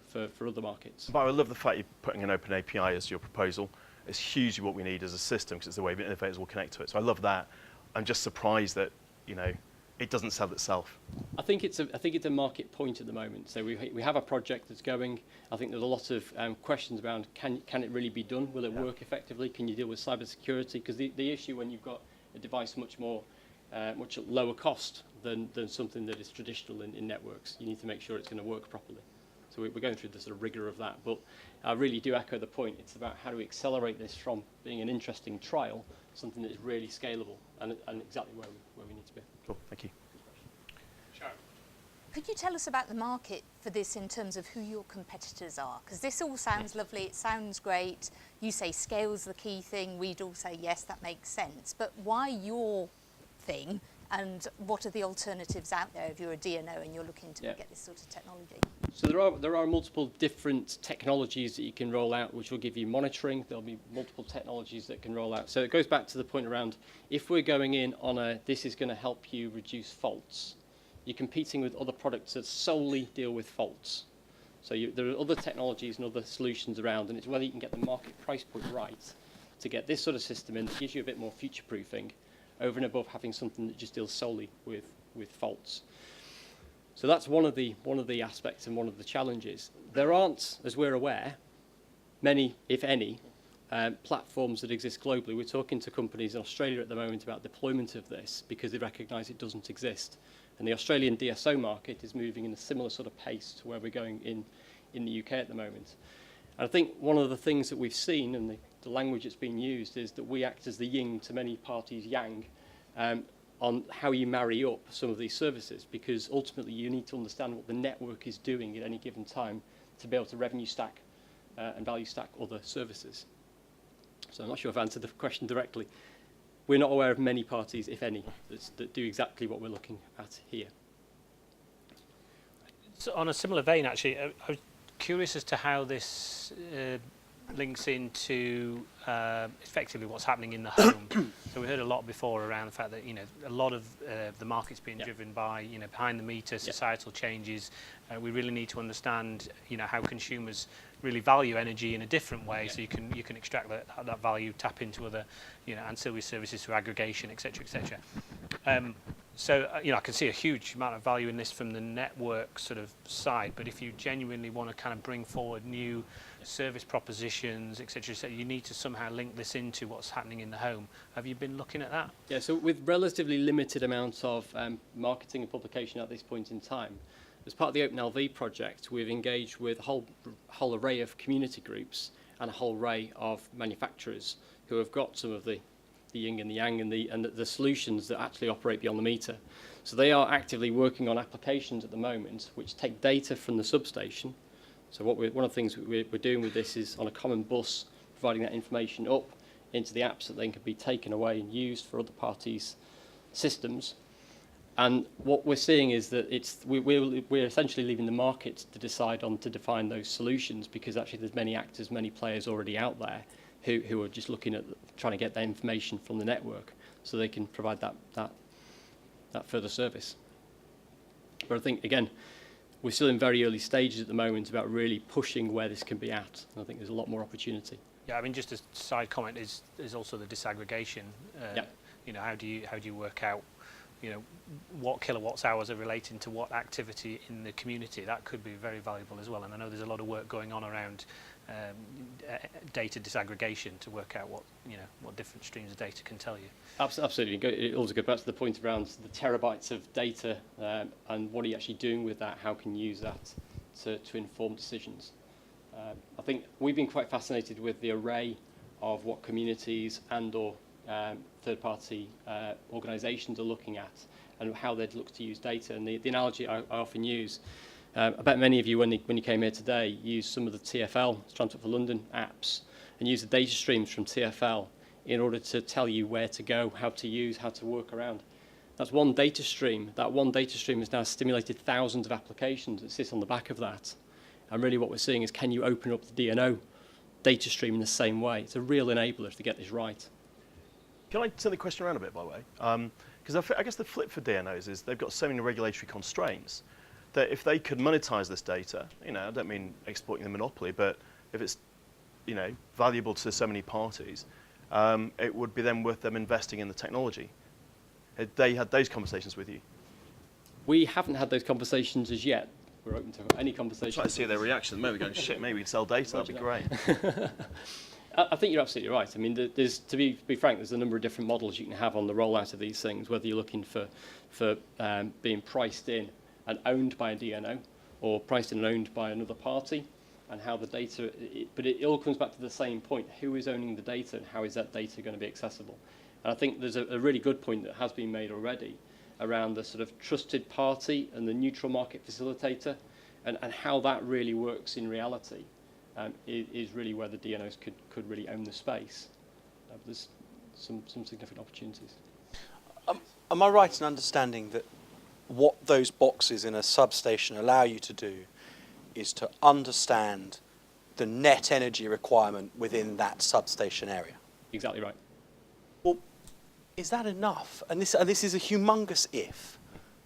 for other markets. But I love the fact you're putting an open API as your proposal. It's hugely what we need as a system, because it's the way innovators will connect to it. So I love that. I'm just surprised that, you know, it doesn't sell itself. I think it's a market point at the moment. So we have a project that's going. I think there's a lot of questions around can it really be done? Will it work effectively? Can you deal with cybersecurity? Because the issue when you've got a device much lower cost than something that is traditional in networks. You need to make sure it's going to work properly. So we're going through the sort of rigour of that. But I really do echo the point. It's about how do we accelerate this from being an interesting trial, something that is really scalable and exactly where we need to be. Cool, thank you. Could you tell us about the market for this in terms of who your competitors are? Because this all sounds lovely, it sounds great. You say scale's the key thing, we'd all say yes, that makes sense. But why your thing, and what are the alternatives out there if you're a DNO and you're looking to get this sort of technology? So there are multiple different technologies that you can roll out which will give you monitoring. There'll be multiple technologies that can roll out. So it goes back to the point around if we're going in on this is going to help you reduce faults. You're competing with other products that solely deal with faults. So there are other technologies and other solutions around, and it's whether you can get the market price point right to get this sort of system in that gives you a bit more future-proofing over and above having something that just deals solely with faults. So that's one of the aspects and one of the challenges. There aren't, as we're aware, many, if any, platforms that exist globally. We're talking to companies in Australia at the moment about deployment of this because they recognise it doesn't exist. And the Australian DSO market is moving in a similar sort of pace to where we're going in the UK at the moment. And I think one of the things that we've seen, and the language that's being used, is that we act as the yin to many parties' yang on how you marry up some of these services, because ultimately you need to understand what the network is doing at any given time to be able to revenue stack and value stack other services. So I'm not sure if I answered the question directly. We're not aware of many parties, if any, that do exactly what we're looking at here. So on a similar vein, actually, I was curious as to how this links into effectively what's happening in the home. So we heard a lot before around the fact that a lot of the market's being driven by behind the meter societal changes. We really need to understand how consumers really value energy in a different way, so you can extract that value, tap into other ancillary services through aggregation, etc., etc. So I can see a huge amount of value in this from the network sort of side, but if you genuinely want to kind of bring forward new service propositions, etc., you need to somehow link this into what's happening in the home. Have you been looking at that? Yeah, so with relatively limited amounts of marketing and publication at this point in time, as part of the OpenLV project, we've engaged with a whole array of community groups and a whole array of manufacturers who have got some of the yin and the yang and the solutions that actually operate beyond the meter. So they are actively working on applications at the moment which take data from the substation. So one of the things we're doing with this is on a common bus, providing that information up into the apps that then can be taken away and used for other parties' systems. And what we're seeing is that we're essentially leaving the market to decide on to define those solutions, because actually there's many actors, many players already out there who are just looking at trying to get that information from the network so they can provide that further service. But I think, again, we're still in very early stages at the moment about really pushing where this can be at. And I think there's a lot more opportunity. Yeah, I mean, just a side comment is also the disaggregation. How do you work out what kilowatts hours are relating to what activity in the community? That could be very valuable as well. And I know there's a lot of work going on around data disaggregation to work out what different streams of data can tell you. Absolutely. It also goes back to the point around the terabytes of data and what are you actually doing with that? How can you use that to inform decisions? I think we've been quite fascinated with the array of what communities and/or third-party organisations are looking at and how they'd look to use data. And the analogy I often use, I bet many of you, when you came here today, used some of the TfL, Transport for London apps, and used the data streams from TfL in order to tell you where to go, how to use, how to work around. That's one data stream. That one data stream has now stimulated thousands of applications that sit on the back of that. And really what we're seeing is, can you open up the DNO data stream in the same way? It's a real enabler to get this right. Can I turn the question around a bit, by the way? Because I guess the flip for DNOs is they've got so many regulatory constraints that if they could monetize this data, I don't mean exploiting the monopoly, but if it's, valuable to so many parties, it would be then worth them investing in the technology. Had they had those conversations with you? We haven't had those conversations as yet. We're open to any conversation. Try to see their reaction. Maybe going, shit, maybe we'd sell data. That'd be great. I think you're absolutely right. I mean, there's to be frank, there's a number of different models you can have on the rollout of these things, whether you're looking for being priced in and owned by a DNO, or priced and owned by another party, and how the data, but it all comes back to the same point: who is owning the data and how is that data going to be accessible? And I think there's a really good point that has been made already around the sort of trusted party and the neutral market facilitator, and how that really works in reality is really where the DNOs could really own the space. There's some significant opportunities. Am I right in understanding that what those boxes in a substation allow you to do is to understand the net energy requirement within that substation area? Exactly right. Well, is that enough? And this is a humongous if,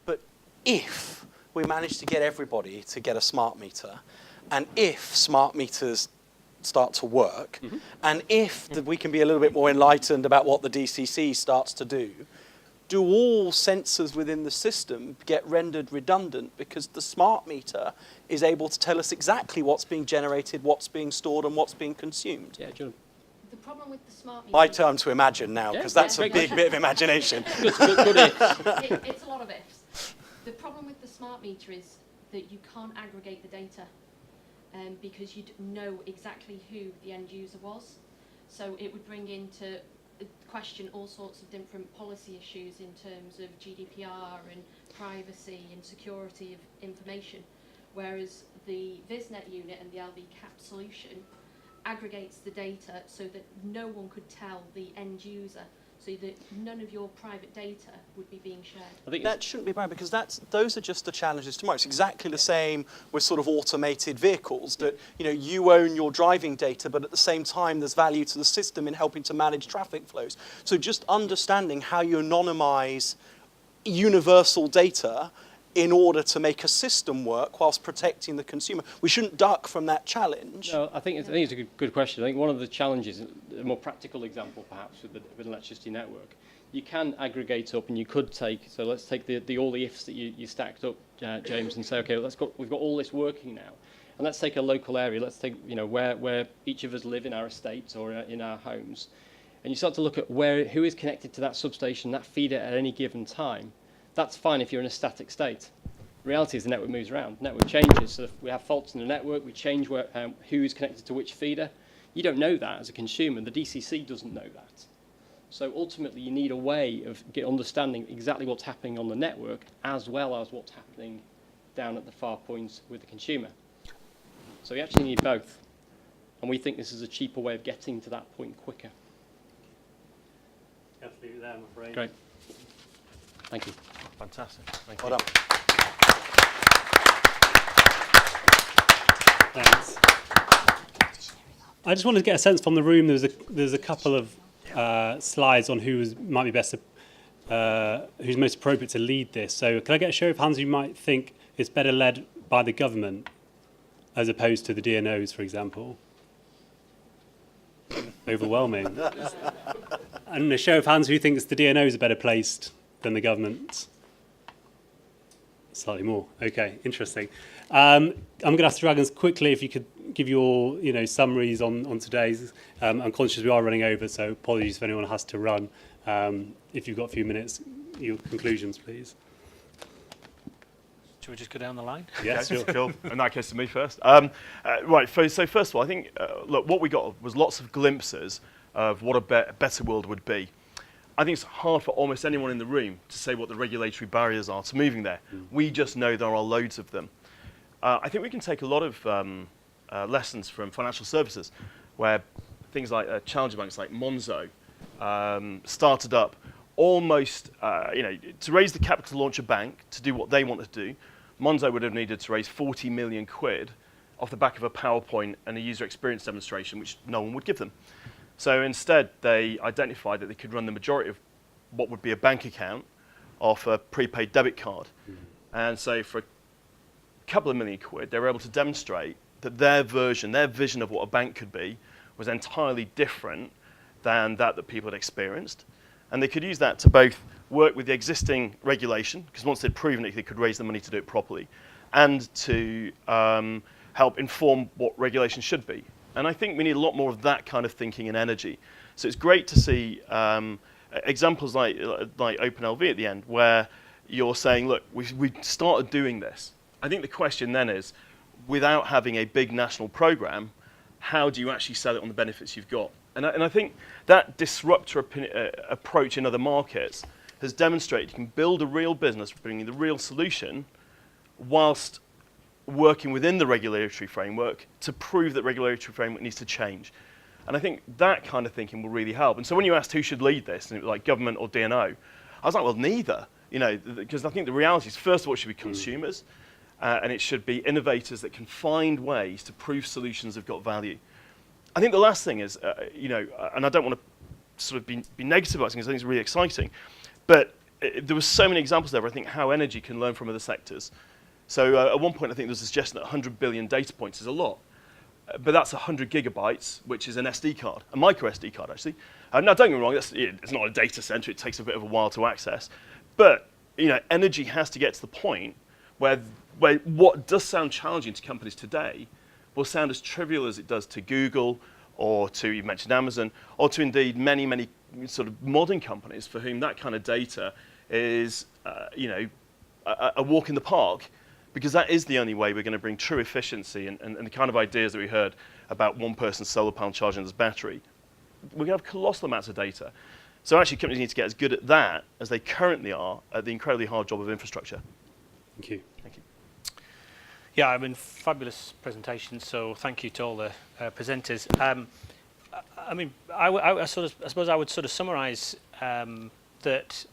but if we manage to get everybody to get a smart meter, and if smart meters start to work, and if we can be a little bit more enlightened about what the DCC starts to do all sensors within the system get rendered redundant because the smart meter is able to tell us exactly what's being generated, what's being stored, and what's being consumed? Yeah, John. The problem with the smart meter... My turn to imagine now, because that's a big bit of imagination. It's a lot of ifs. The problem with the smart meter is that you can't aggregate the data because you'd know exactly who the end user was. So it would bring into question all sorts of different policy issues in terms of GDPR and privacy and security of information, whereas the VisNet unit and the LV cap solution aggregates the data so that no one could tell the end user, so that none of your private data would be being shared. I think that shouldn't be bad, because those are just the challenges tomorrow. It's exactly the same with sort of automated vehicles, that you own your driving data, but at the same time there's value to the system in helping to manage traffic flows. So just understanding how you anonymize universal data in order to make a system work whilst protecting the consumer. We shouldn't duck from that challenge. No, I think it's a good question. I think one of the challenges, a more practical example perhaps with an electricity network, you can aggregate up and you could take, so let's take all the ifs that you stacked up, James, and say, okay, we've got all this working now. And let's take a local area, let's take where each of us live in our estates or in our homes. And you start to look at who is connected to that substation, that feeder at any given time. That's fine if you're in a static state. Reality is the network moves around. The network changes. So if we have faults in the network, we change who is connected to which feeder. You don't know that as a consumer. The DCC doesn't know that. So ultimately, you need a way of understanding exactly what's happening on the network as well as what's happening down at the far points with the consumer. So you actually need both. And we think this is a cheaper way of getting to that point quicker. Definitely there, I'm afraid. Great. Thank you. Fantastic. Thank Well you. done. Thanks. I just wanted to get a sense from the room. There's a couple of slides on might be best, who's most appropriate to lead this. So can I get a show of hands who might think it's better led by the government as opposed to the DNOs, for example? Overwhelming. And a show of hands who thinks the DNOs are better placed than the government. Slightly more. Okay, interesting. I'm going to ask the Dragons quickly if you could give your summaries on today's. I'm conscious we are running over, so apologies if anyone has to run. If you've got a few minutes, your conclusions, please. Should we just go down the line? Yes, Okay, sure. cool. In that case, to me first. Right. So first of all, I think look, what we got was lots of glimpses of what a better world would be. I think it's hard for almost anyone in the room to say what the regulatory barriers are to moving there. We just know there are loads of them. I think we can take a lot of lessons from financial services, where things like challenger banks like Monzo started up almost, to raise the capital to launch a bank, to do what they wanted to do. Monzo would have needed to raise 40 million quid off the back of a PowerPoint and a user experience demonstration, which no one would give them. So instead, they identified that they could run the majority of what would be a bank account off a prepaid debit card. And so for a couple of million quid, they were able to demonstrate that their vision of what a bank could be was entirely different than that people had experienced. And they could use that to both work with the existing regulation, because once they'd proven it, they could raise the money to do it properly, and to help inform what regulation should be. And I think we need a lot more of that kind of thinking in energy. So it's great to see examples like OpenLV at the end, where you're saying, look, we started doing this. I think the question then is, without having a big national program, how do you actually sell it on the benefits you've got? And I think that disruptor approach in other markets has demonstrated you can build a real business bringing the real solution whilst working within the regulatory framework to prove that regulatory framework needs to change. And I think that kind of thinking will really help. And so when you asked who should lead this, and it was like government or DNO, I was like, well, neither. You know, because I think the reality is, first of all, it should be consumers, and it should be innovators that can find ways to prove solutions have got value. I think the last thing is, you know, and I don't want to sort of be negative about it because I think it's really exciting, but there were so many examples there, I think, how energy can learn from other sectors. So at one point, I think there was a suggestion that 100 billion data points is a lot. But that's 100 gigabytes, which is an SD card, a micro SD card, actually. Now, don't get me wrong, it's not a data center. It takes a bit of a while to access. But, you know, energy has to get to the point where what does sound challenging to companies today will sound as trivial as it does to Google or to, you mentioned Amazon, or to indeed many, many sort of modern companies for whom that kind of data is, you know, a walk in the park, because that is the only way we're going to bring true efficiency and the kind of ideas that we heard about one person's solar panel charging his battery. We're going to have colossal amounts of data. So actually companies need to get as good at that as they currently are at the incredibly hard job of infrastructure. Thank you. Thank you. Yeah, I mean, fabulous presentation. So thank you to all the presenters. I mean, I suppose I would sort of summarise that,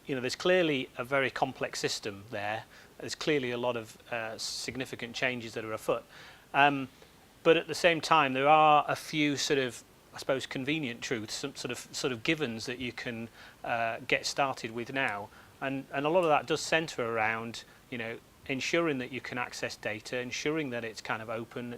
you know, there's clearly a very complex system there. There's clearly a lot of significant changes that are afoot. But at the same time, there are a few sort of, I suppose, convenient truths, some sort of givens that you can get started with now. And a lot of that does centre around, you know, ensuring that you can access data, ensuring that it's kind of open,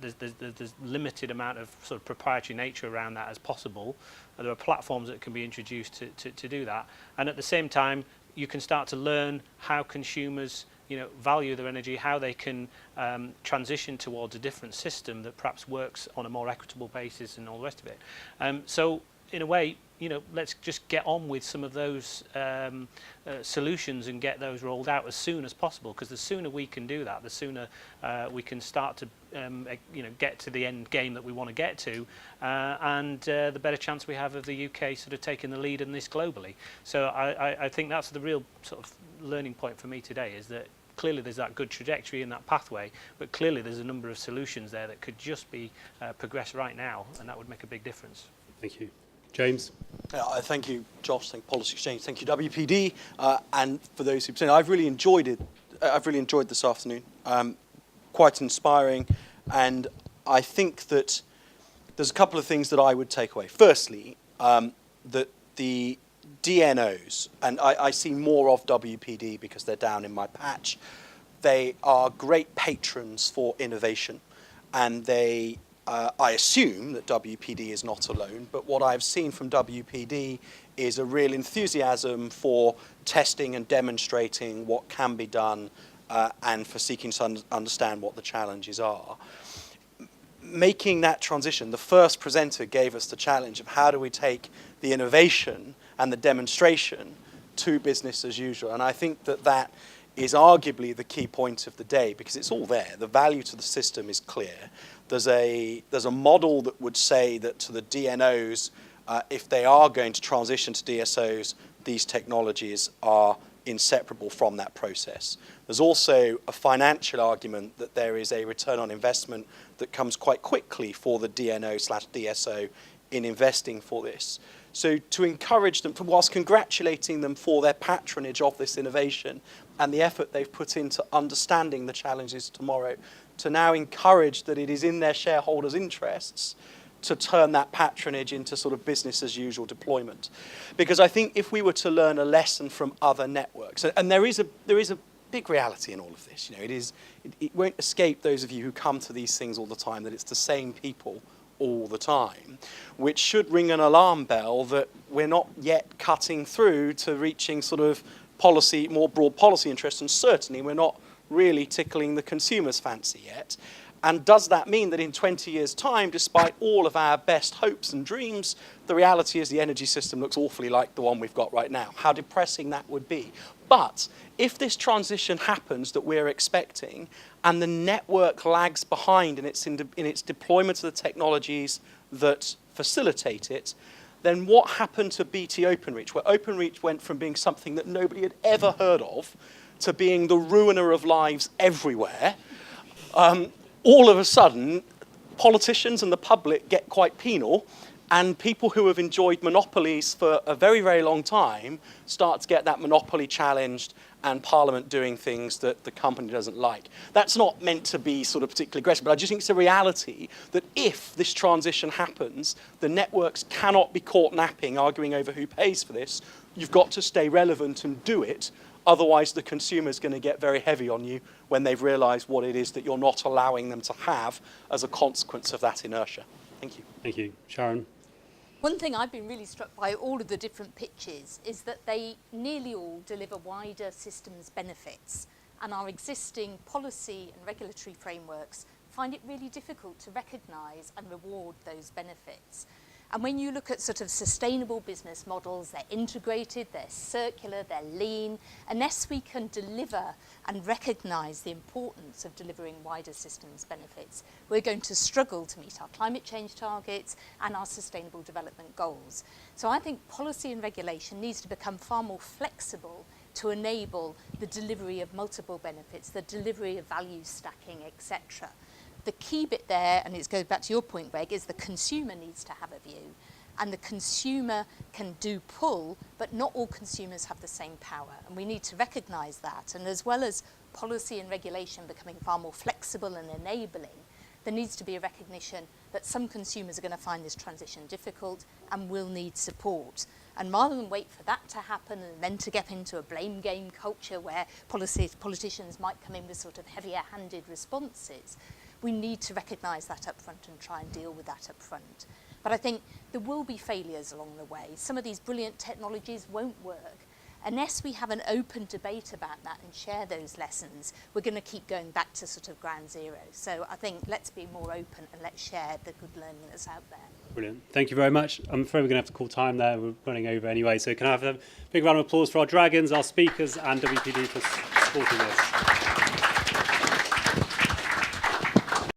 there's limited amount of sort of proprietary nature around that as possible. There are platforms that can be introduced to do that. And at the same time, you can start to learn how consumers, you know, value their energy, how they can transition towards a different system that perhaps works on a more equitable basis and all the rest of it. So in a way, you know, let's just get on with some of those solutions and get those rolled out as soon as possible, because the sooner we can do that, the sooner we can start to you know, get to the end game that we want to get to, and the better chance we have of the UK sort of taking the lead in this globally. So I think that's the real sort of learning point for me today, is that clearly there's that good trajectory in that pathway, but clearly there's a number of solutions there that could just be progressed right now, and that would make a big difference. Thank you. James? Thank you, Josh. Thank you, Policy Exchange. Thank you, WPD. And for those who've seen it, I've really enjoyed it. I've really enjoyed this afternoon. Quite inspiring. And I think that there's a couple of things that I would take away. Firstly, that the DNOs, and I see more of WPD because they're down in my patch, they are great patrons for innovation. And they I assume that WPD is not alone, but what I've seen from WPD is a real enthusiasm for testing and demonstrating what can be done and for seeking to understand what the challenges are. Making that transition, the first presenter gave us the challenge of how do we take the innovation and the demonstration to business as usual, and I think that that is arguably the key point of the day, because it's all there. The value to the system is clear. There's a model that would say that to the DNOs, if they are going to transition to DSOs, these technologies are inseparable from that process. There's also a financial argument that there is a return on investment that comes quite quickly for the DNO/DSO in investing for this. So to encourage them, whilst congratulating them for their patronage of this innovation and the effort they've put into understanding the challenges tomorrow, to now encourage that it is in their shareholders' interests to turn that patronage into sort of business as usual deployment. Because I think if we were to learn a lesson from other networks, and there is a big reality in all of this, you know, it won't escape those of you who come to these things all the time that it's the same people all the time, which should ring an alarm bell that we're not yet cutting through to reaching sort of policy, more broad policy interests, and certainly we're not really tickling the consumer's fancy yet. And does that mean that in 20 years' time, despite all of our best hopes and dreams, the reality is the energy system looks awfully like the one we've got right now? How depressing that would be. But if this transition happens that we're expecting and the network lags behind in its deployment of the technologies that facilitate it, then what happened to BT Openreach, where Openreach went from being something that nobody had ever heard of to being the ruiner of lives everywhere? All of a sudden, politicians and the public get quite penal, and people who have enjoyed monopolies for a very, very long time start to get that monopoly challenged, and Parliament doing things that the company doesn't like. That's not meant to be sort of particularly aggressive, but I just think it's a reality that if this transition happens, the networks cannot be caught napping, arguing over who pays for this. You've got to stay relevant and do it. Otherwise, the consumer's going to get very heavy on you when they've realised what it is that you're not allowing them to have as a consequence of that inertia. Thank you. Thank you. Sharon? One thing I've been really struck by all of the different pitches is that they nearly all deliver wider systems benefits, and our existing policy and regulatory frameworks find it really difficult to recognise and reward those benefits. And when you look at sort of sustainable business models, they're integrated, they're circular, they're lean. Unless we can deliver and recognise the importance of delivering wider systems benefits, we're going to struggle to meet our climate change targets and our sustainable development goals. So I think policy and regulation needs to become far more flexible to enable the delivery of multiple benefits, the delivery of value stacking, etc. The key bit there, and it goes back to your point, Greg, is the consumer needs to have a view. And the consumer can do pull, but not all consumers have the same power. And we need to recognise that. And as well as policy and regulation becoming far more flexible and enabling, there needs to be a recognition that some consumers are going to find this transition difficult and will need support. And rather than wait for that to happen and then to get into a blame game culture where politicians might come in with sort of heavier-handed responses, we need to recognise that up front and try and deal with that up front. But I think there will be failures along the way. Some of these brilliant technologies won't work. Unless we have an open debate about that and share those lessons, we're going to keep going back to sort of ground zero. So I think let's be more open and let's share the good learning that's out there. Brilliant. Thank you very much. I'm afraid we're going to have to call time there. We're running over anyway. So can I have a big round of applause for our dragons, our speakers, and WPD for supporting this?